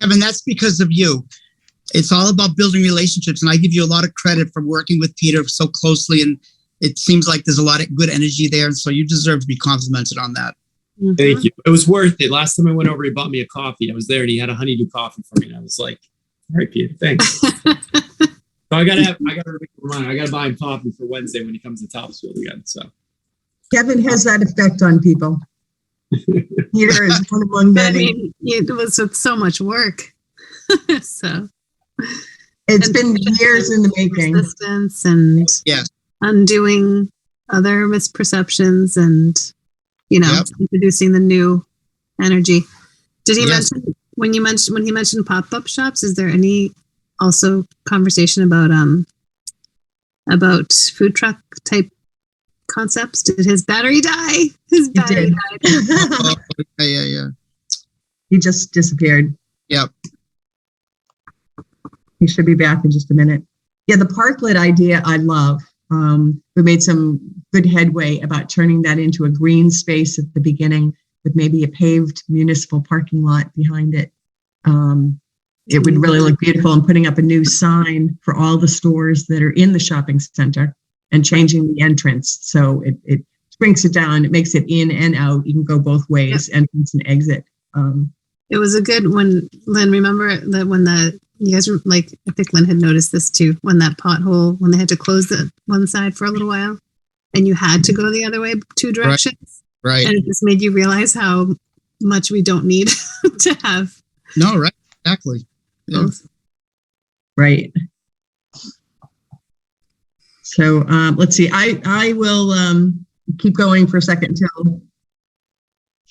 Kevin, that's because of you. It's all about building relationships, and I give you a lot of credit for working with Peter so closely, and it seems like there's a lot of good energy there, and so you deserve to be complimented on that. Mm-hmm. Thank you. It was worth it. Last time I went over, he bought me a coffee. I was there, and he had a honeydew coffee for me, and I was like, all right, Peter, thanks. So I gotta buy him coffee for Wednesday when he comes to Topsfield again. So Kevin has that effect on people. Peter is one among many. I mean, it was with so much work. So it's been years in the making. Resistance and undoing other misperceptions, and introducing the new energy. Did he mention when he mentioned pop-up shops? Is there any also conversation about food truck type concepts? Did his battery die? His battery died. Yeah. He just disappeared. Yep. He should be back in just a minute. Yeah, the parklet idea I love. We made some good headway about turning that into a green space at the beginning with maybe a paved municipal parking lot behind it. It would really look beautiful, and putting up a new sign for all the stores that are in the shopping center and changing the entrance. So it shrinks it down. It makes it in and out. You can go both ways, entrance and exit. It was a good one, Lynn. Remember that when you guys were like, I think Lynn had noticed this too, when that pothole, when they had to close the one side for a little while and you had to go the other way, 2 directions. Right. And it just made you realize how much we don't need to have. No, right. Exactly. Yeah. Right. So let's see. I will keep going for a second until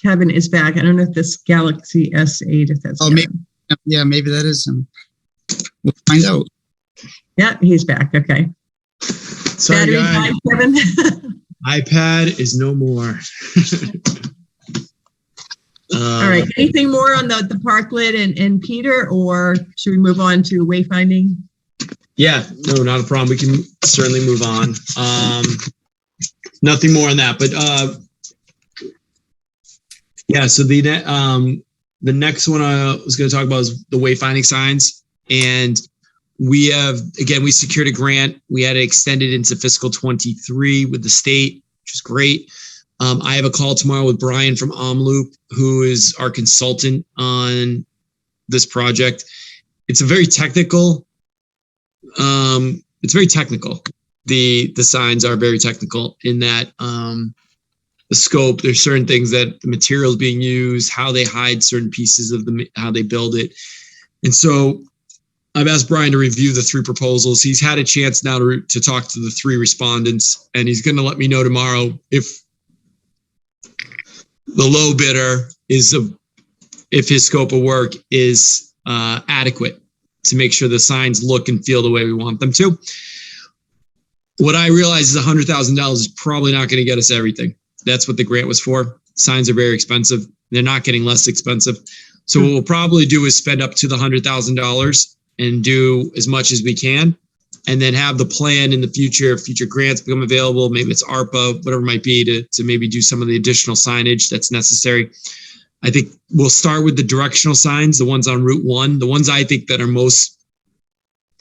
Kevin is back. I don't know if this Galaxy S8, if that's maybe that is him. We'll find out. Yeah, he's back. Okay. Sorry, guys. Died, Kevin. iPad is no more. All right. Anything more on the parklet and Peter, or should we move on to wayfinding? Yeah, no, not a problem. We can certainly move on. Nothing more on that, but yeah. So the next one I was going to talk about is the wayfinding signs, and we secured a grant. We had it extended into fiscal 23 with the state, which is great. I have a call tomorrow with Brian from OmLoop, who is our consultant on this project. It's very technical. The signs are very technical in that the scope. There's certain things that the materials being used, how they hide certain pieces of how they build it, and so I've asked Brian to review the 3 proposals. He's had a chance now to talk to the 3 respondents, and he's going to let me know tomorrow if the low bidder if his scope of work is adequate to make sure the signs look and feel the way we want them to. What I realize is $100,000 is probably not going to get us everything. That's what the grant was for. Signs are very expensive. They're not getting less expensive. So what we'll probably do is spend up to the $100,000 and do as much as we can, and then have the plan in the future, if future grants become available, maybe it's ARPA, whatever it might be, to maybe do some of the additional signage that's necessary. I think we'll start with the directional signs, the ones on Route 1, the ones I think that are most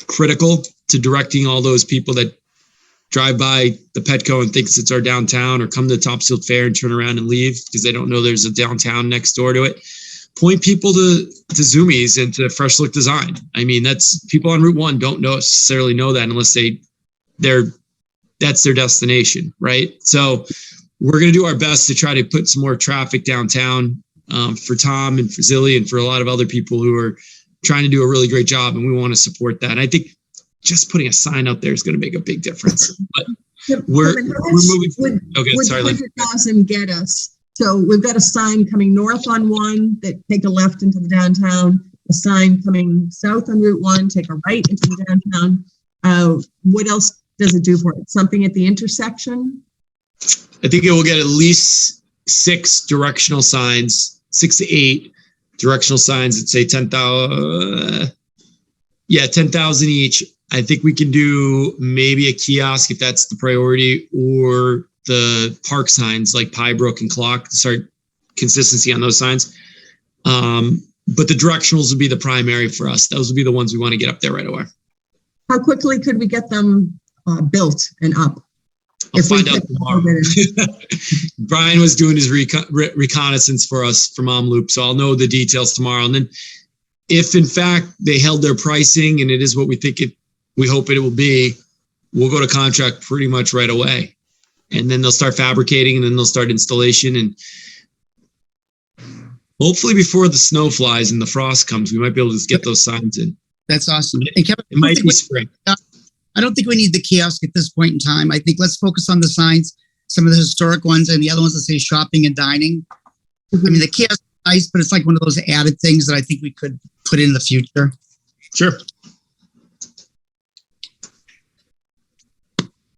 critical to directing all those people that drive by the Petco and thinks it's our downtown, or come to the Topsfield Fair and turn around and leave because they don't know there's a downtown next door to it. Point people to Zoomies and to Fresh Look Design. I mean, that's people on Route 1 don't necessarily know that unless that's their destination, right? So we're going to do our best to try to put some more traffic downtown for Tom and for Zilly and for a lot of other people who are trying to do a really great job, and we want to support that. And I think just putting a sign out there is going to make a big difference. But we're moving. Okay, sorry. Would 100,000 get us? So we've got a sign coming north on 1 that take a left into the downtown, a sign coming south on Route 1, take a right into the downtown. What else does it do for it? Something at the intersection? I think it will get at least 6 directional signs, 6 to 8 directional signs that say 10,000. 10,000 each. I think we can do maybe a kiosk if that's the priority, or the park signs like Piebrook and Clock to start consistency on those signs. But the directionals would be the primary for us. Those would be the ones we want to get up there right away. How quickly could we get them built and up? I'll find out tomorrow. Brian was doing his reconnaissance for us from OmLoop, so I'll know the details tomorrow. And then if in fact they held their pricing and it is what we hope it will be, we'll go to contract pretty much right away. And then they'll start fabricating, and then they'll start installation. And hopefully before the snow flies and the frost comes, we might be able to just get those signs in. That's awesome. And Kevin, it might be spring. I don't think we need the kiosk at this point in time. I think let's focus on the signs, some of the historic ones, and the other ones that say shopping and dining. Mm-hmm. I mean, the kiosk is nice, but it's like one of those added things that I think we could put in the future. Sure.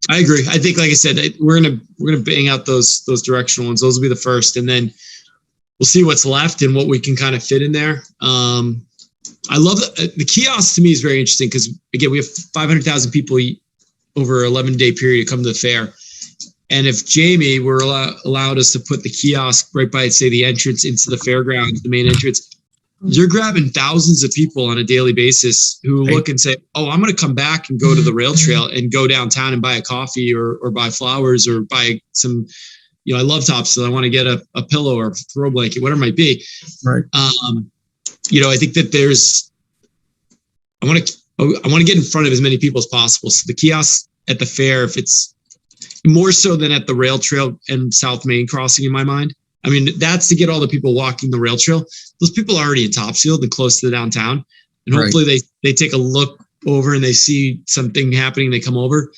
I agree. I think, like I said, we're gonna bang out those directional ones. Those will be the first, and then we'll see what's left and what we can kind of fit in there. I love the kiosk. To me is very interesting because again, we have 500,000 people over an 11-day period to come to the fair, and if Jamie were allowed us to put the kiosk right by, say, the entrance into the fairgrounds, the main entrance, you're grabbing thousands of people on a daily basis who look and say, oh, I'm going to come back and go to the rail trail and go downtown and buy a coffee or buy flowers or buy some, I love Topsfield. I want to get a pillow or a throw blanket, whatever it might be. Right. I think that I want to get in front of as many people as possible. So the kiosk at the fair, if it's more so than at the rail trail and South Main crossing in my mind, I mean, that's to get all the people walking the rail trail. Those people are already in Topsfield and close to the downtown. And hopefully they take a look over and they see something happening. They come over.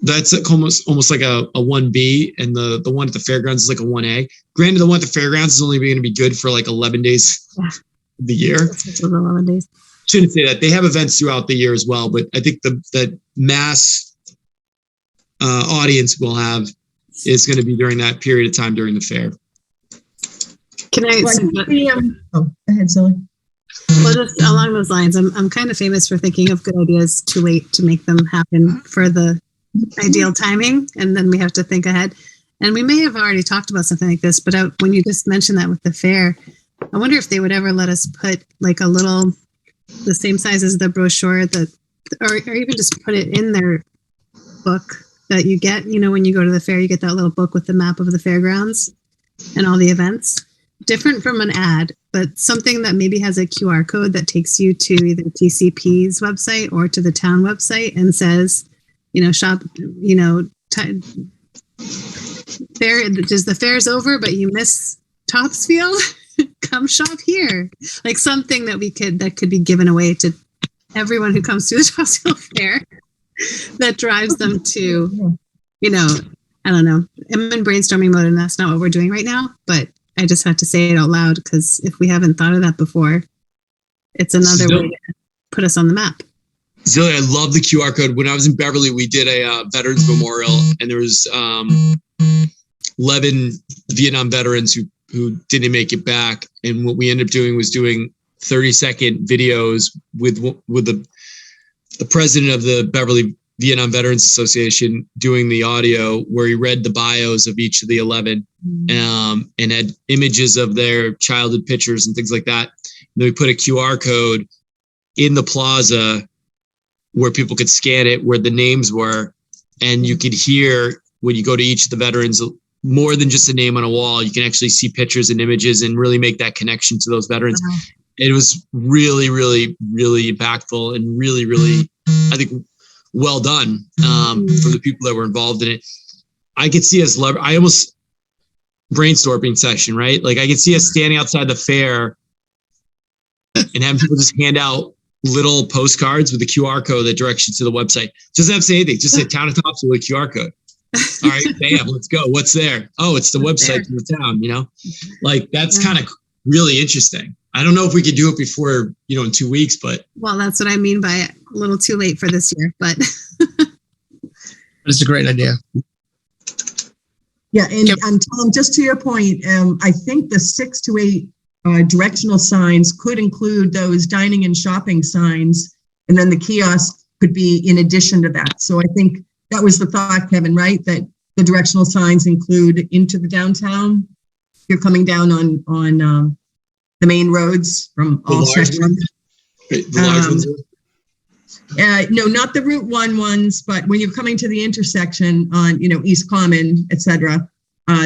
That's almost like a 1B. And the one at the fairgrounds is like a 1A. Granted, the one at the fairgrounds is only going to be good for like 11 days of the year. 11 days. Shouldn't say that. They have events throughout the year as well. But I think the mass audience we'll have is going to be during that period of time during the fair. Can I? Go ahead, Zoe. Well, just along those lines, I'm kind of famous for thinking of good ideas too late to make them happen for the ideal timing, and then we have to think ahead. And we may have already talked about something like this, but when you just mentioned that with the fair, I wonder if they would ever let us put like a little, the same size as the brochure, or even just put it in their book that you get. You know, when you go to the fair, you get that little book with the map of the fairgrounds and all the events. Different from an ad, but something that maybe has a QR code that takes you to either TCP's website or to the town website and says, you know, shop, you know, the fair's over, but you miss Topsfield. Come shop here. Like something that could be given away to everyone who comes to the Topsfield Fair that drives them to, you know, I don't know. I'm in brainstorming mode and that's not what we're doing right now, but I just have to say it out loud because if we haven't thought of that before, it's another way to put us on the map. Zilli, I love the QR code. When I was in Beverly, we did a Veterans Memorial, and there was 11 Vietnam veterans who didn't make it back. And what we ended up doing was doing 30-second videos with the president of the Beverly Vietnam Veterans Association doing the audio, where he read the bios of each of the 11 and had images of their childhood pictures and things like that. And then we put a QR code in the plaza where people could scan it, where the names were, and you could hear when you go to each of the veterans, more than just a name on a wall, you can actually see pictures and images and really make that connection to those veterans. It was really, really, really impactful and really, really, I think, well done for the people that were involved in it. I could see us, I almost brainstorming session, right? Like I could see us standing outside the fair and having people just hand out little postcards with a QR code that directs you to the website. Doesn't have to say anything, just say Town of Topsfield with a QR code. All right, bam, let's go. What's there? Oh, it's the website for the town, you know? Like that's kind of really interesting. I don't know if we could do it before, you know, in 2 weeks, but. Well, that's what I mean by a little too late for this year, but. It's a great idea. Yeah, and Tom, just to your point, I think the 6 to 8 directional signs could include those dining and shopping signs, and then the kiosk could be in addition to that. So I think that was the thought, Kevin, right? That the directional signs include into the downtown. You're coming down on the main roads from all sections. No, not the Route 1 ones, but when you're coming to the intersection on, you know, East Common, etc.,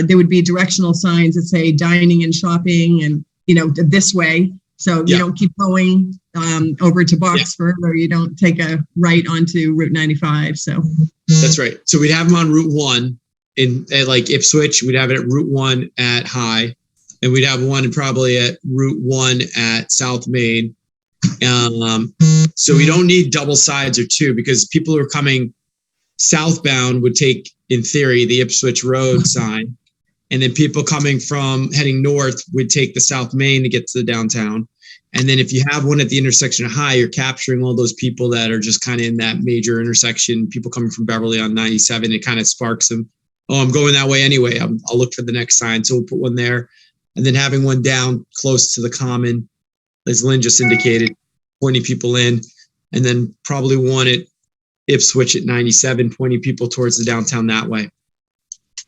there would be directional signs that say dining and shopping and, you know, this way. So you don't keep going over to Boxford or you don't take a right onto Route 95. So that's right. So we'd have them on Route 1 at like Ipswich. We'd have it at Route 1 at High. And we'd have one probably at Route 1 at South Main. So we don't need double sides or two, because people who are coming southbound would take, in theory, the Ipswich Road sign. And then people coming from heading north would take the South Main to get to the downtown. And then if you have one at the intersection of High, you're capturing all those people that are just kind of in that major intersection, people coming from Beverly on 97. It kind of sparks them. Oh, I'm going that way anyway. I'll look for the next sign. So we'll put one there. And then having one down close to the common, as Lynn just indicated, pointing people in. And then probably one at Ipswich at 97, pointing people towards the downtown that way.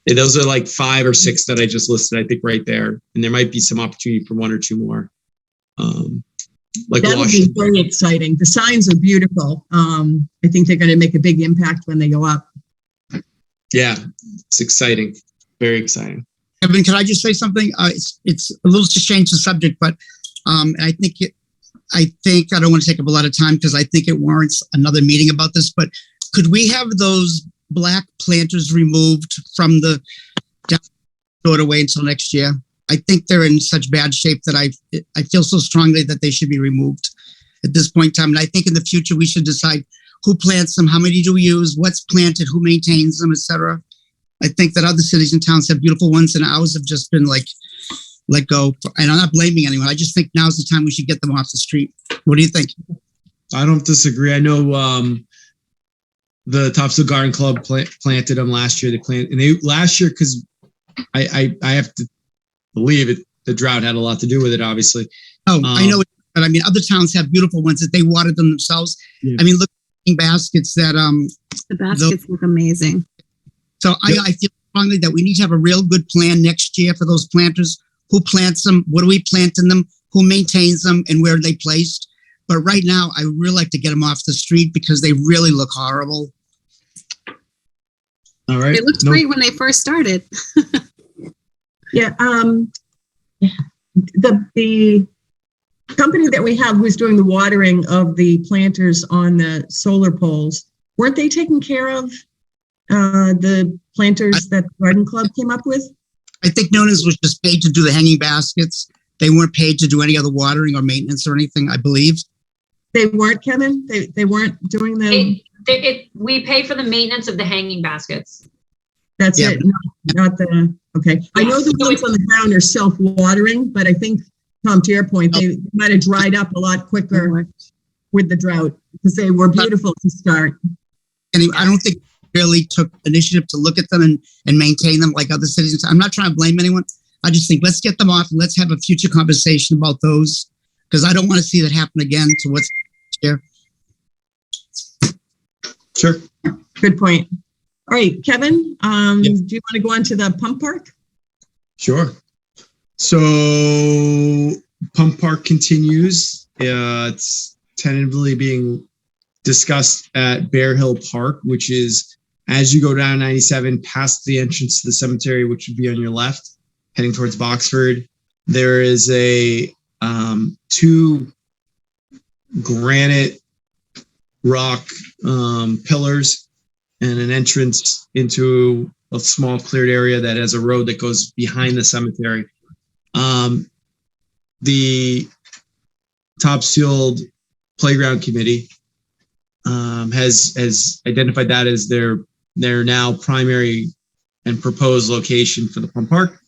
And those are like 5 or 6 that I just listed, I think, right there. And there might be some opportunity for 1 or 2 more. Like that would be very exciting. The signs are beautiful. I think they're going to make a big impact when they go up. Yeah, it's exciting. Very exciting. Kevin, can I just say something? It's a little to change the subject, but I think I don't want to take up a lot of time because I think it warrants another meeting about this. But could we have those black planters removed from the doorway until next year? I think they're in such bad shape that I feel so strongly that they should be removed at this point in time. And I think in the future we should decide who plants them, how many do we use, what's planted, who maintains them, etc. I think that other cities and towns have beautiful ones, and ours have just been like let go. And I'm not blaming anyone. I just think now's the time we should get them off the street. What do you think? I don't disagree. I know the Topsfield Garden Club planted them last year. Last year because I have to believe it. The drought had a lot to do with it, obviously. Oh, I know but I mean, other towns have beautiful ones that they water them themselves. Yeah. I mean, look at baskets that, The baskets look amazing. so I feel strongly that we need to have a real good plan next year for those planters. Who plants them? What do we plant in them? Who maintains them? And where are they placed? But right now, I would really like to get them off the street because they really look horrible. All right. They looked great when they first started. Yeah, the company that we have who's doing the watering of the planters on the solar poles, weren't they taking care of the planters that the Garden Club came up with? I think Nona's was just paid to do the hanging baskets. They weren't paid to do any other watering or maintenance or anything, I believe. They weren't, Kevin? They weren't doing them? We pay for the maintenance of the hanging baskets. That's Yeah. it, not the, okay. I know the ones on the ground are self-watering, but I think, Tom, to your point, they might have dried up a lot quicker with the drought because they were beautiful to start. And I don't think really took initiative to look at them and maintain them like other cities. I'm not trying to blame anyone. I just think let's get them off and let's have a future conversation about those because I don't want to see that happen again to what's here. Sure. Good point. All right, Kevin, do you want to go on to the pump park? Sure. So Pump Park continues. It's tentatively being discussed at Bear Hill Park, which is as you go down 97 past the entrance to the cemetery, which would be on your left, heading towards Boxford. There is a 2 granite rock pillars and an entrance into a small cleared area that has a road that goes behind the cemetery. The Topsfield Playground Committee has identified that as their now primary and proposed location for the pump park.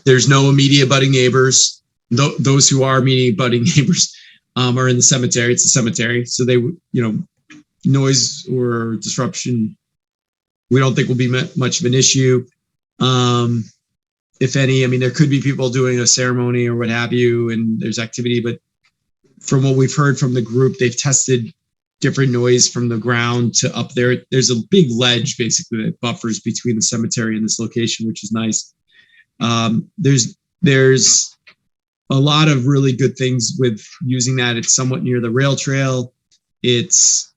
There's no immediate budding neighbors. Those who are immediate budding neighbors are in the cemetery. It's a cemetery, so they, noise or disruption, we don't think will be much of an issue. If any, I mean, there could be people doing a ceremony or what have you, and there's activity, but from what we've heard from the group, they've tested different noise from the ground to up there. There's a big ledge basically that buffers between the cemetery and this location, which is nice. There's a lot of really good things with using that. It's somewhat near the rail trail. It's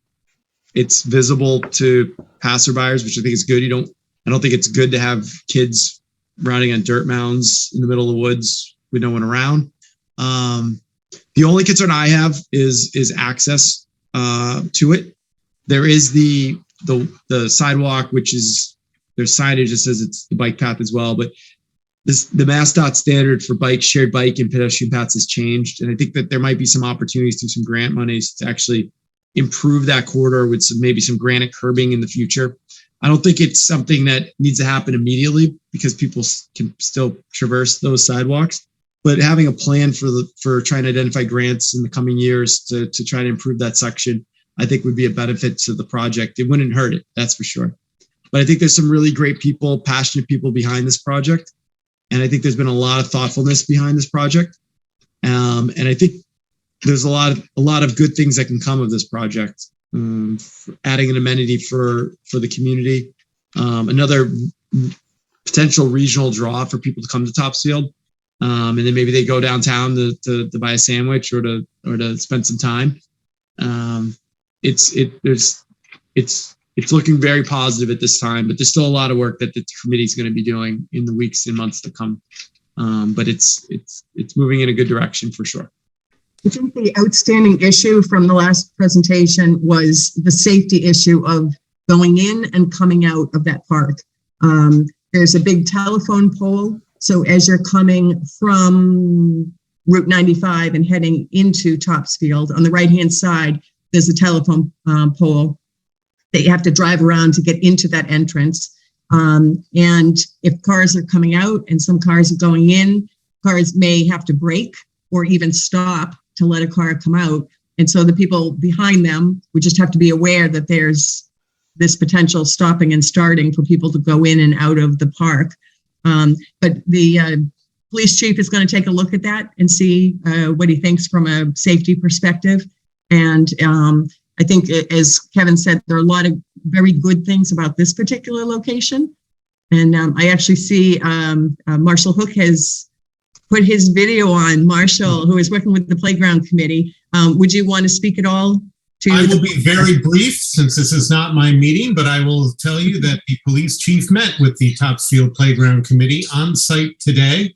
visible to passerbyers, which I think is good. I don't think it's good to have kids riding on dirt mounds in the middle of the woods with no one around. The only concern I have is access to it. There is the sidewalk, which is there's signage that says it's the bike path as well, but the MassDOT standard for shared bike and pedestrian paths has changed, and I think that there might be some opportunities through some grant monies to actually improve that corridor with maybe some granite curbing in the future. I don't think it's something that needs to happen immediately because people can still traverse those sidewalks. But having a plan for trying to identify grants in the coming years to try to improve that section, I think would be a benefit to the project. It wouldn't hurt it, that's for sure. But I think there's some really great people, passionate people behind this project. And I think there's been a lot of thoughtfulness behind this project. And I think there's a lot of good things that can come of this project. Adding an amenity for the community, another potential regional draw for people to come to Topsfield, and then maybe they go downtown to buy a sandwich or to spend some time. It's looking very positive at this time, but there's still a lot of work that the committee is going to be doing in the weeks and months to come. But it's moving in a good direction for sure. I think the outstanding issue from the last presentation was the safety issue of going in and coming out of that park. There's a big telephone pole. So as you're coming from Route 95 and heading into Topsfield, on the right-hand side, there's a telephone pole that you have to drive around to get into that entrance. And if cars are coming out and some cars are going in, cars may have to brake or even stop to let a car come out. And so the people behind them would just have to be aware that there's this potential stopping and starting for people to go in and out of the park. But the police chief is going to take a look at that and see what he thinks from a safety perspective. And I think, as Kevin said, there are a lot of very good things about this particular location. And I actually see Marshall Hook has put his video on. Marshall, who is working with the playground committee, would you want to speak at all? I will be very brief since this is not my meeting, but I will tell you that the police chief met with the Topsfield Playground Committee on site today.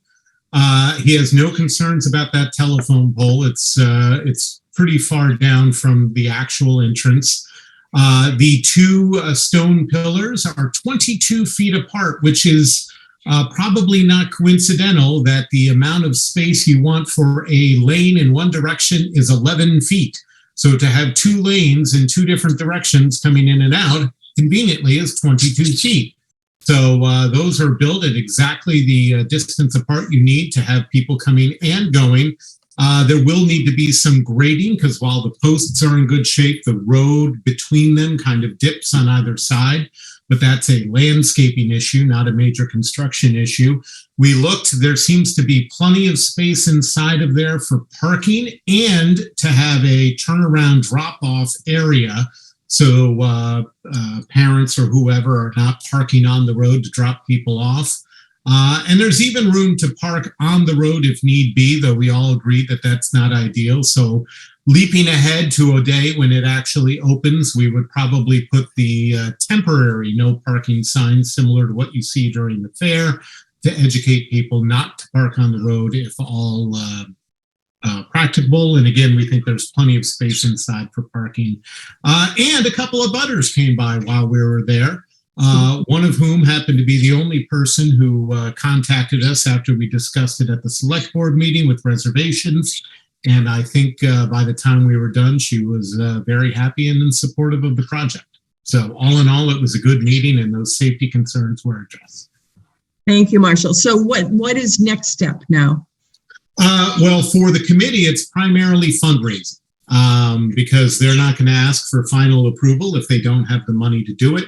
He has no concerns about that telephone pole. It's pretty far down from the actual entrance. The two stone pillars are 22 feet apart, which is probably not coincidental that the amount of space you want for a lane in one direction is 11 feet. So to have two lanes in two different directions coming in and out conveniently is 22 feet. So those are built at exactly the distance apart you need to have people coming and going. There will need to be some grading because while the posts are in good shape, the road between them kind of dips on either side. But that's a landscaping issue, not a major construction issue. We looked, there seems to be plenty of space inside of there for parking and to have a turnaround drop-off area so parents or whoever are not parking on the road to drop people off. And there's even room to park on the road if need be, though we all agree that that's not ideal. So leaping ahead to a day when it actually opens, we would probably put the temporary no parking signs similar to what you see during the fair to educate people not to park on the road if all practicable. And again, we think there's plenty of space inside for parking. And a couple of butters came by while we were there. One of whom happened to be the only person who contacted us after we discussed it at the select board meeting with reservations. And I think by the time we were done, she was very happy and in supportive of the project. So all in all, it was a good meeting and those safety concerns were addressed. Thank you, Marshall. So what is next step now? Well, for the committee, it's primarily fundraising because they're not going to ask for final approval if they don't have the money to do it.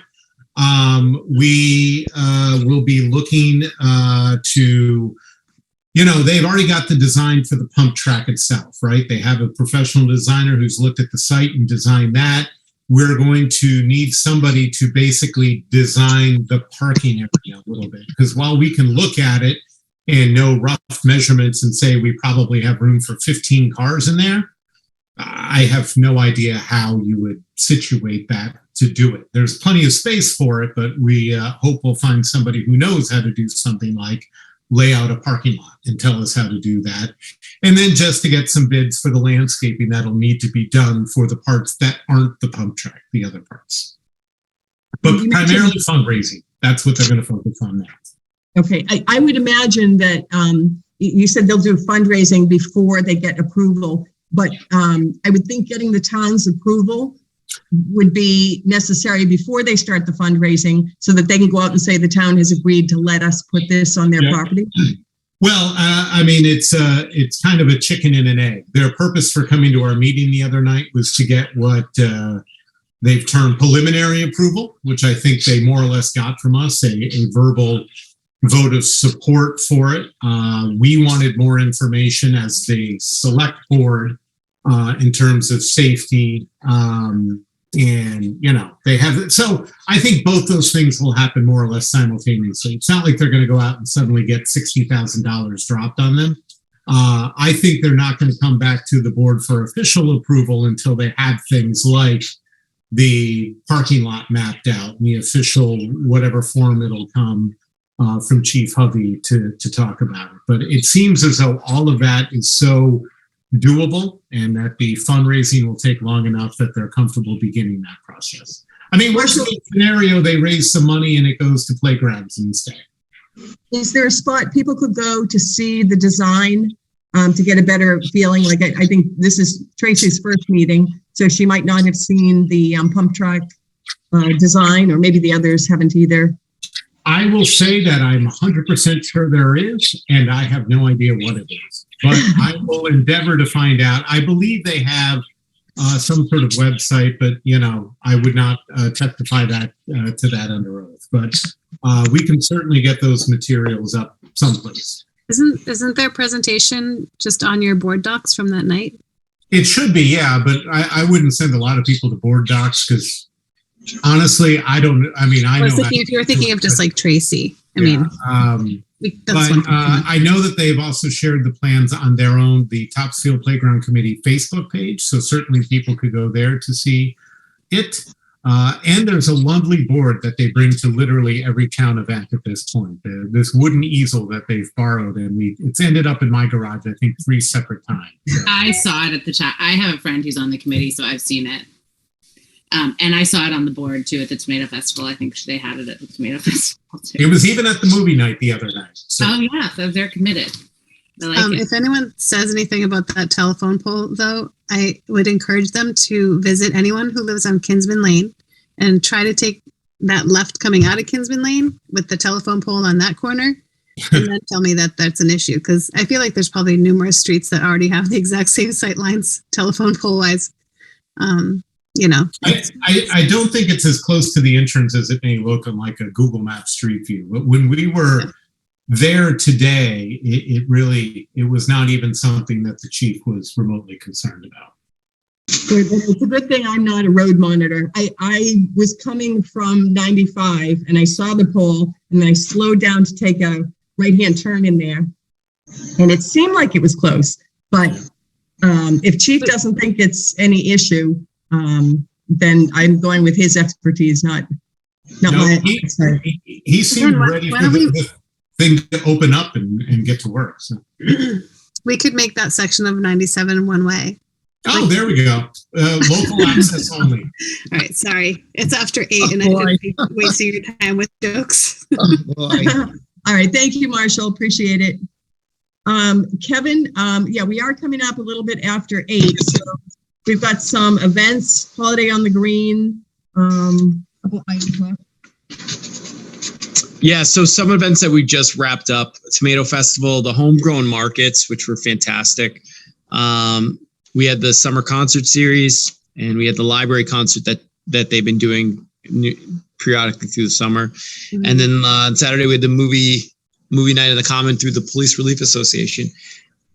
We will be looking to, they've already got the design for the pump track itself, right? They have a professional designer who's looked at the site and designed that. We're going to need somebody to basically design the parking area a little bit, because while we can look at it and know rough measurements and say we probably have room for 15 cars in there, I have no idea how you would situate that to do it. There's plenty of space for it, but we hope we'll find somebody who knows how to do something like lay out a parking lot and tell us how to do that. And then just to get some bids for the landscaping that'll need to be done for the parts that aren't the pump track, the other parts. But primarily fundraising. That's what they're going to focus on next. Okay, I would imagine that you said they'll do fundraising before they get approval, but I would think getting the town's approval would be necessary before they start the fundraising so that they can go out and say the town has agreed to let us put this on their property? Well, it's kind of a chicken and an egg. Their purpose for coming to our meeting the other night was to get what they've termed preliminary approval, which I think they more or less got from us, a verbal vote of support for it. We wanted more information as the select board in terms of safety. And, they have it. So I think both those things will happen more or less simultaneously. It's not like they're going to go out and suddenly get $60,000 dropped on them. I think they're not going to come back to the board for official approval until they have things like the parking lot mapped out and the official, whatever form it'll come from Chief Hovey to talk about it. But it seems as though all of that is so doable and that the fundraising will take long enough that they're comfortable beginning that process. I mean, worst case scenario, they raise some money and it goes to playgrounds instead. Is there a spot people could go to see the design to get a better feeling? Like I think this is Tracy's first meeting, so she might not have seen the pump track design, or maybe the others haven't either. I will say that I'm 100% sure there is, and I have no idea what it is. But I will endeavor to find out. I believe they have some sort of website, but I would not testify that to that under oath. But we can certainly get those materials up someplace. Isn't their presentation just on your board docs from that night? It should be, yeah, but I wouldn't send a lot of people to board docs because honestly, I know. If you were thinking of just like Tracy, that's one. I know that they've also shared the plans on their own, the Topsfield Playground Committee Facebook page. So certainly people could go there to see it. And there's a lovely board that they bring to literally every town event at this point. This wooden easel that they've borrowed, and it's ended up in my garage, I think, 3 separate times. So. I saw it at the chat. I have a friend who's on the committee, so I've seen it. And I saw it on the board too at the Tomato Festival. I think they had it at the Tomato Festival too. It was even at the movie night the other night. So. Oh yeah, so they're committed. I like it. If anyone says anything about that telephone pole, though, I would encourage them to visit anyone who lives on Kinsman Lane and try to take that left coming out of Kinsman Lane with the telephone pole on that corner, and then tell me that that's an issue. Because I feel like there's probably numerous streets that already have the exact same sight lines, telephone pole wise. I don't think it's as close to the entrance as it may look on like a Google Maps street view. But when we were there today, it was not even something that the chief was remotely concerned about. It's a good thing I'm not a road monitor. I was coming from 95 and I saw the pole and then I slowed down to take a right-hand turn in there. And it seemed like it was close. But if chief doesn't think it's any issue, then I'm going with his expertise, not my. He seemed ready for the thing to open up and get to work. So. We could make that section of 97 one way. Oh, there we go. Local access only. All right, sorry. It's after 8 and I could be wasting your time with jokes. All right, thank you, Marshall. Appreciate it. Kevin, we are coming up a little bit after 8, so we've got some events, Holiday on the Green. Yeah, so some events that we just wrapped up: Tomato Festival, the homegrown markets, which were fantastic. We had the summer concert series, and we had the library concert that they've been doing periodically through the summer. Mm-hmm. And then on Saturday we had the movie night in the Common through the Police Relief Association.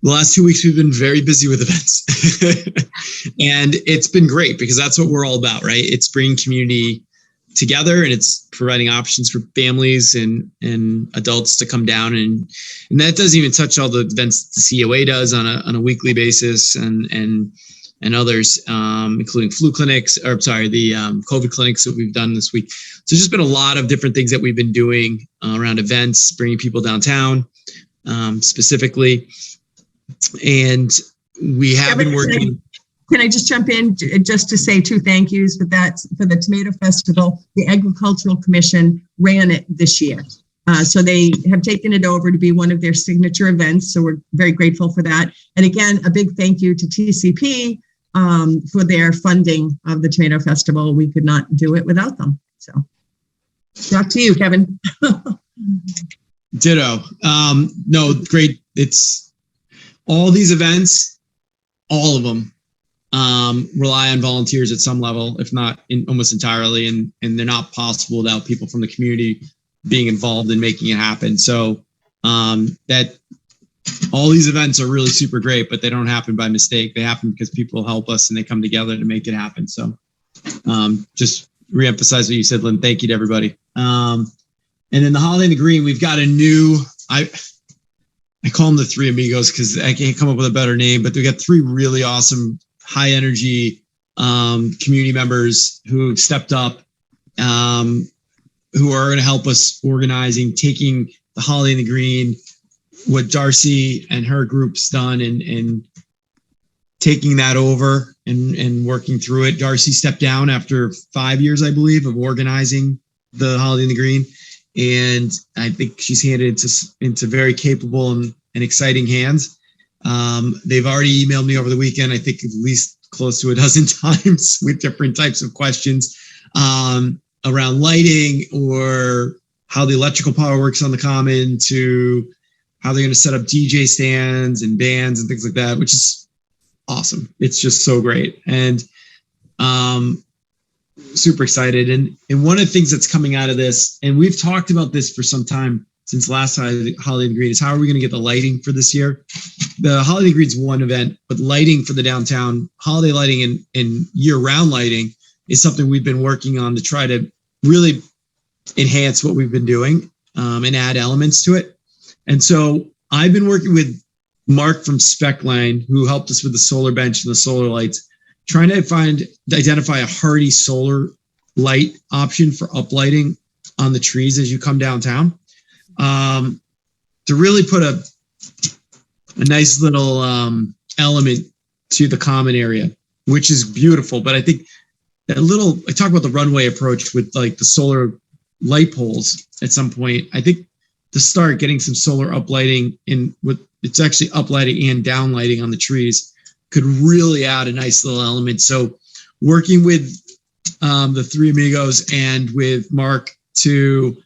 The last 2 weeks we've been very busy with events, and it's been great because that's what we're all about, right? It's bringing community together, and it's providing options for families and adults to come down, and that doesn't even touch all the events the COA does on a weekly basis, and others, including flu clinics, the COVID clinics that we've done this week. So there's just been a lot of different things that we've been doing around events, bringing people downtown, specifically, and we have been working. Can I just jump in just to say 2 thank yous for the Tomato Festival? The Agricultural Commission ran it this year. So they have taken it over to be one of their signature events. So we're very grateful for that. And again, a big thank you to TCP for their funding of the Tomato Festival. We could not do it without them. So back to you, Kevin. Ditto. No, great. It's all these events, all of them. Rely on volunteers at some level, if not almost entirely, and they're not possible without people from the community being involved in making it happen. So that all these events are really super great, but they don't happen by mistake. They happen because people help us and they come together to make it happen. So just reemphasize what you said, Lynn. Thank you to everybody. And then the Holiday in the Green, we've got a new, I call them the 3 amigos because I can't come up with a better name, but we got 3 really awesome high energy community members who have stepped up, who are going to help us organizing, taking the Holiday in the Green, what Darcy and her group's done, and taking that over and working through it. Darcy stepped down after 5 years, I believe, of organizing the Holiday in the Green. And I think she's handed it into very capable and exciting hands. They've already emailed me over the weekend, I think at least close to a dozen times with different types of questions around lighting or how the electrical power works on the Common, to how they're going to set up DJ stands and bands and things like that, which is awesome. It's just so great. And super excited. And one of the things that's coming out of this, and we've talked about this for some time, since last Holiday in the Green is how are we going to get the lighting for this year? The Holiday in the Green is one event, but lighting for the downtown, holiday lighting and year-round lighting is something we've been working on to try to really enhance what we've been doing and add elements to it. And so I've been working with Mark from Specline, who helped us with the solar bench and the solar lights, trying to identify a hardy solar light option for uplighting on the trees as you come downtown, to really put a nice little element to the common area, which is beautiful. But I think I talk about the runway approach with like the solar light poles at some point. I think to start getting some solar uplighting it's actually uplighting and downlighting on the trees could really add a nice little element. So working with the three amigos and with Mark to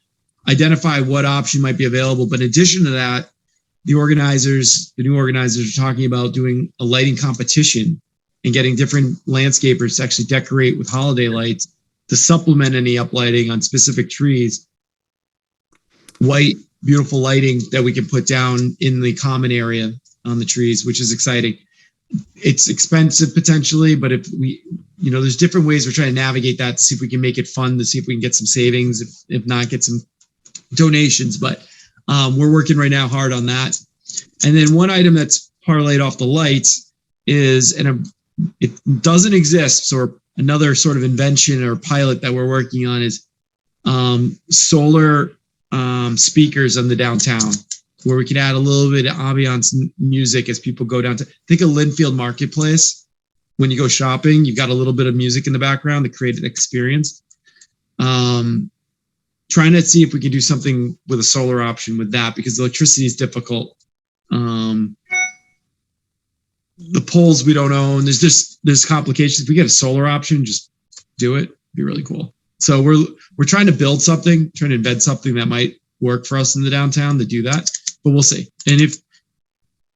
identify what option might be available. But in addition to that, the new organizers are talking about doing a lighting competition and getting different landscapers to actually decorate with holiday lights to supplement any uplighting on specific trees. White, beautiful lighting that we can put down in the common area on the trees, which is exciting. It's expensive potentially, but if we, there's different ways we're trying to navigate that to see if we can make it fun, to see if we can get some savings, if not get some donations. But we're working right now hard on that. And then one item that's parlayed off the lights is, and it doesn't exist, so another sort of invention or pilot that we're working on is solar speakers on the downtown, where we can add a little bit of ambiance music as people go down to, think of Linfield Marketplace. When you go shopping, you've got a little bit of music in the background to create an experience. Trying to see if we can do something with a solar option with that, because electricity is difficult. The poles we don't own. There's complications. If we get a solar option, just do it. It'd be really cool. So we're trying to build something, trying to embed something that might work for us in the downtown to do that, but we'll see. And if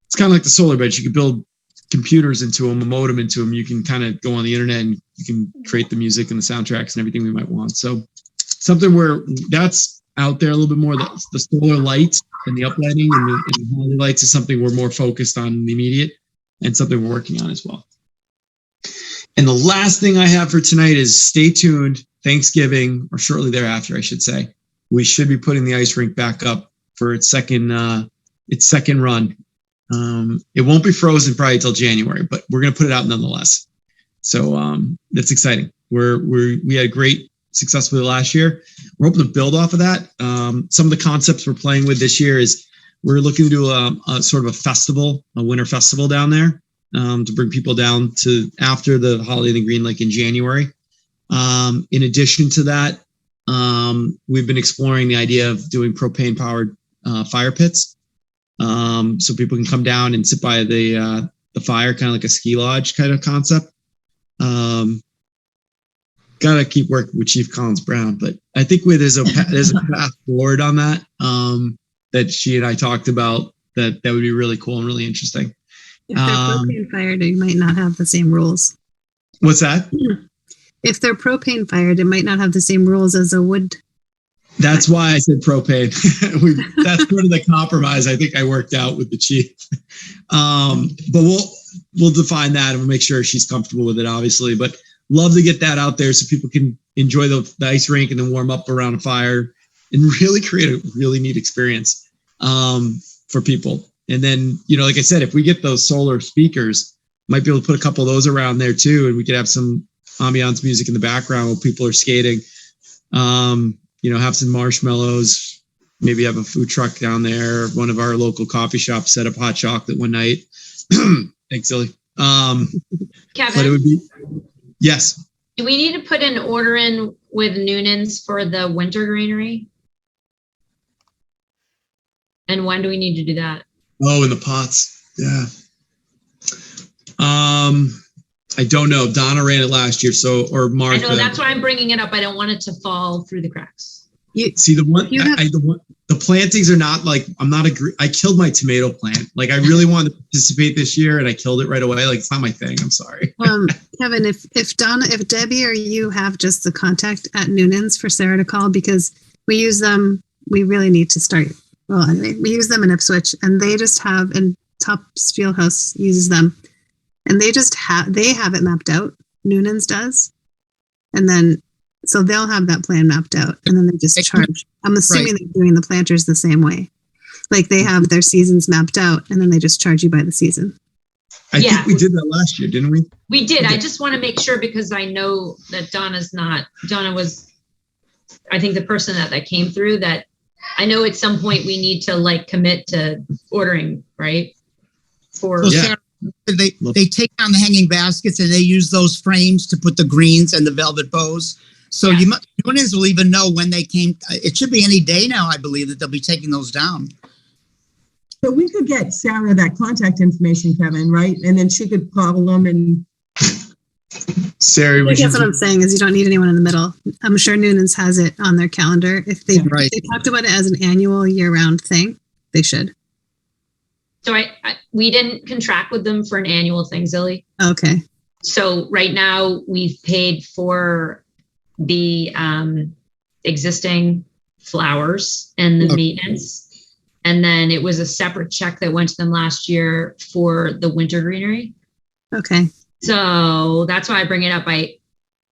it's kind of like the solar bench, you can build computers into them, a modem into them. You can kind of go on the internet and you can create the music and the soundtracks and everything we might want. So something where that's out there a little bit more. The solar lights and the uplighting and the holiday lights is something we're more focused on in the immediate, and something we're working on as well. And the last thing I have for tonight is stay tuned. Thanksgiving, or shortly thereafter, I should say, we should be putting the ice rink back up for its second run. It won't be frozen probably till January, but we're going to put it out nonetheless. So that's exciting. We had a great success with it last year. We're hoping to build off of that. Some of the concepts we're playing with this year is we're looking to do a sort of a festival, a winter festival down there, to bring people down to after the Holiday in the Green, like in January. In addition to that, we've been exploring the idea of doing propane powered fire pits, so people can come down and sit by the fire, kind of like a ski lodge kind of concept. Got to keep working with Chief Collins Brown, but I think there's a path forward on that, that she and I talked about that would be really cool and really interesting. If they're propane fired, it might not have the same rules. What's that? If they're propane fired, it might not have the same rules as a wood. That's why I said propane. That's sort of the compromise I think I worked out with the chief. But we'll define that and we'll make sure she's comfortable with it, obviously. But love to get that out there so people can enjoy the ice rink and then warm up around a fire and really create a really neat experience for people. And then, like I said, if we get those solar speakers, might be able to put a couple of those around there too, and we could have some ambiance music in the background while people are skating. Have some marshmallows, maybe have a food truck down there. One of our local coffee shops set up hot chocolate one night. Thanks, Silly. Kevin, but it would be, yes. Do we need to put an order in with Noonan's for the winter greenery? And when do we need to do that? Oh, in the pots. Yeah. I don't know. Donna ran it last year, or Martha. I know, that's why I'm bringing it up. I don't want it to fall through the cracks. The plantings are not like, I killed my tomato plant. Like I really wanted to participate this year and I killed it right away. Like it's not my thing. I'm sorry. Kevin, if Debbie or you have just the contact at Noonan's for Sarah to call, because we use them, we really need to start well, anyway, we use them in Ipswich, and they just have, and Topsfield House uses them, and they have it mapped out. Noonan's does, and then so they'll have that plan mapped out, and then they just charge. I'm assuming they're doing the planters the same way, like they have their seasons mapped out, and then they just charge you by the season. I think we did that last year, didn't we? We did. I just want to make sure because I know that Donna was, I think the person that came through that I know at some point we need to like commit to ordering, right? Sarah, they take down the hanging baskets and they use those frames to put the greens and the velvet bows. So Noonan's will even know when they came. It should be any day now, I believe, that they'll be taking those down. So we could get Sarah that contact information, Kevin, right? And then she could call them and. Sarah, I guess what I'm saying is you don't need anyone in the middle. I'm sure Noonan's has it on their calendar. If they talked about it as an annual year-round thing, they should. So we didn't contract with them for an annual thing, Zilly. Okay. So right now we've paid for the existing flowers and the maintenance. And then it was a separate check that went to them last year for the winter greenery. Okay. So that's why I bring it up.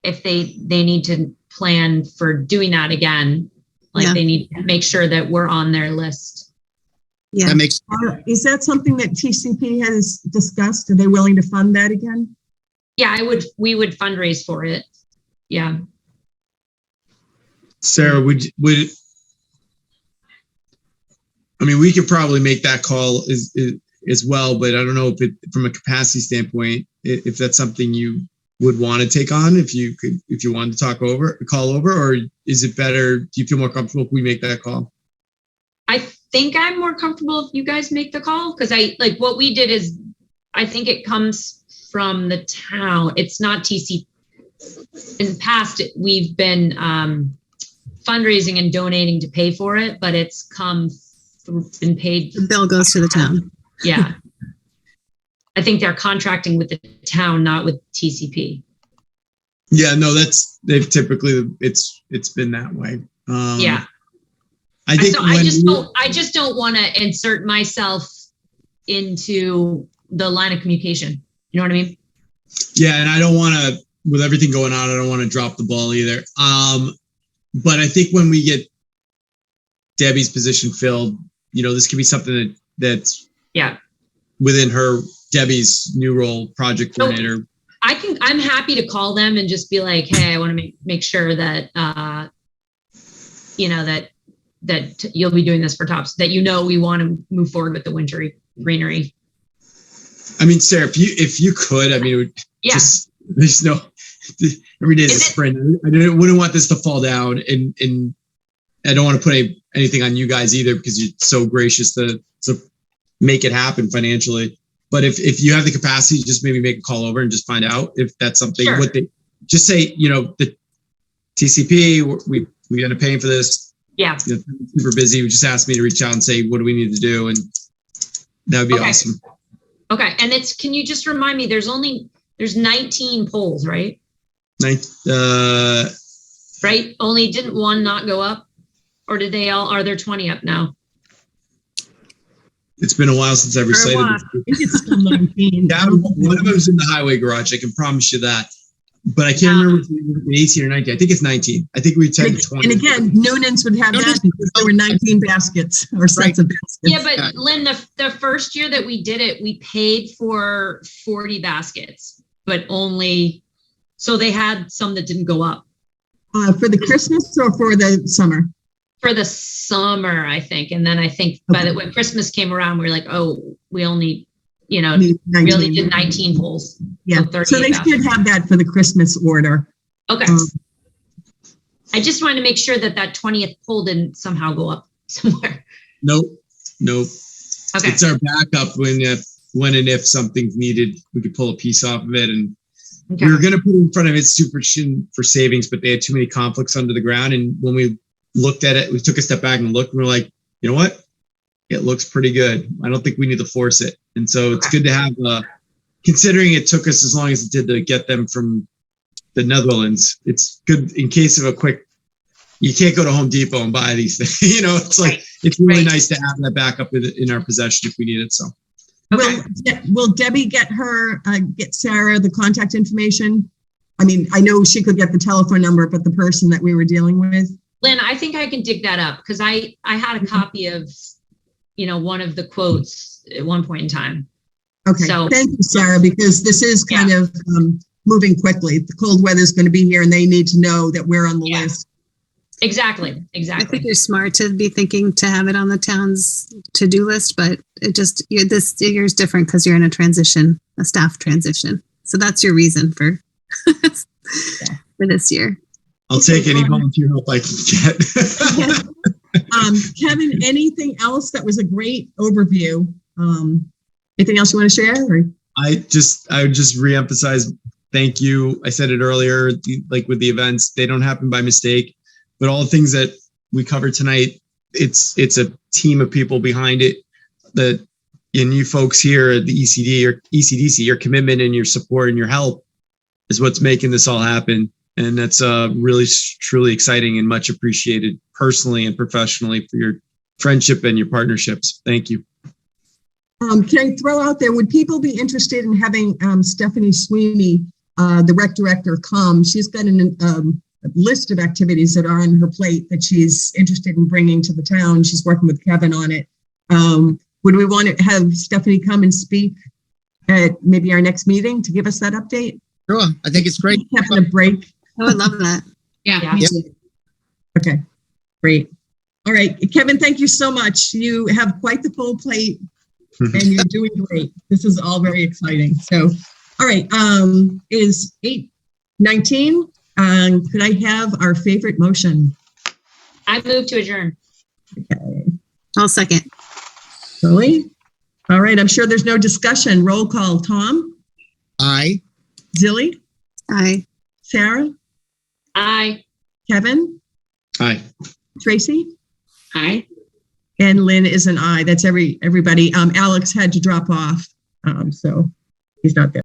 If they need to plan for doing that again, they need to make sure that we're on their list. Yeah. That makes is that something that TCP has discussed? Are they willing to fund that again? Yeah, we would fundraise for it. Yeah. Sarah, would I mean, we could probably make that call as well, but I don't know if from a capacity standpoint, if that's something you would want to take on, if you wanted to call over, or is it better? Do you feel more comfortable if we make that call? I think I'm more comfortable if you guys make the call because what we did is I think it comes from the town. It's not TC. In the past, we've been fundraising and donating to pay for it, but it's been paid. The bill goes to the town. Yeah. I think they're contracting with the town, not with TCP. Yeah, no, they've typically, it's been that way. Yeah. I think I just don't want to insert myself into the line of communication. You know what I mean? Yeah. And I don't want to, with everything going on, I don't want to drop the ball either. But I think when we get Debbie's position filled, this could be something that's within Debbie's new role, project coordinator. So I'm happy to call them and just be like, hey, I want to make sure that, that you'll be doing this for Tops, that we want to move forward with the winter greenery. I mean, Sarah, if you could, I mean, there's no, every day is a sprint. I wouldn't want this to fall down, and I don't want to put anything on you guys either because you're so gracious to make it happen financially. But if you have the capacity, just maybe make a call over and just find out if that's something. Sure. Just say, the TCP, we end up paying for this. Yeah. Super busy. Just ask me to reach out and say, what do we need to do? And that would be awesome. Okay. And can you just remind me, there's 19 polls, right? Right? Only didn't one not go up? Or did they all, are there 20 up now? It's been a while since I've recited this. I think it's still 19. One of them is in the highway garage. I can promise you that. But I can't remember if it was 18 or 19. I think it's 19. I think we tend to 20. And again, Noonan's would have that because there were 19 baskets or sets of baskets. Yeah, but Lynn, the first year that we did it, we paid for 40 baskets, but only, so they had some that didn't go up. For the Christmas or for the summer? For the summer, I think. And then I think when Christmas came around, we were like, oh, we only, we only did 19 polls. Yeah. So they should have that for the Christmas order. Okay. I just wanted to make sure that 20th poll didn't somehow go up somewhere. Nope. Okay. It's our backup when and if something's needed, we could pull a piece off of it. And we were going to put it in front of its superstition for savings, but they had too many conflicts under the ground. And when we looked at it, we took a step back and looked, and we're like, you know what? It looks pretty good. I don't think we need to force it. And so it's good to have, considering it took us as long as it did to get them from the Netherlands, it's good in case of a quick you can't go to Home Depot and buy these things. It's like, it's really Right. nice to have that backup in our possession if we need it. So Okay. Will Debbie get Sarah the contact information? I mean, I know she could get the telephone number, but the person that we were dealing with. Lynn, I think I can dig that up because I had a copy of, one of the quotes at one point in time. Okay, So- thank you, Sarah, because this is kind of moving quickly. The cold weather is going to be here, and they need to know that we're on the Yeah. list. Exactly. I think Exactly. you're smart to be thinking to have it on the town's to-do list, but this year's different because you're in a staff transition. So that's your reason for for this year. I'll take any volunteer help I can get. Kevin, anything else? That was a great overview. Anything else you want to share? Or? I would just reemphasize, thank you. I said it earlier, like with the events, they don't happen by mistake, but all the things that we covered tonight, it's a team of people behind it. And you folks here at the ECDC, your commitment and your support and your help is what's making this all happen. And that's really, truly exciting and much appreciated personally and professionally for your friendship and your partnerships. Thank you. Can I throw out there, would people be interested in having Stephanie Sweeney, the rec director, come? She's got a list of activities that are on her plate that she's interested in bringing to the town. She's working with Kevin on it. Would we want to have Stephanie come and speak at maybe our next meeting to give us that update? Sure, I think it's great. Having a break. I would love that. Yeah. Yeah. Me Yep. too. Okay, great. All right, Kevin, thank you so much. You have quite the full plate and you're doing great. This is all very exciting. So, all right, is 8:19. Could I have our favorite motion? I move to adjourn. Okay, I'll second. Lily? All right, I'm sure there's no discussion. Roll call. Tom? Aye. Zilly? Aye. Sarah? Aye. Kevin? Hi. Tracy? Hi. And Lynn is an aye. That's everybody. Alex had to drop off, so he's not there.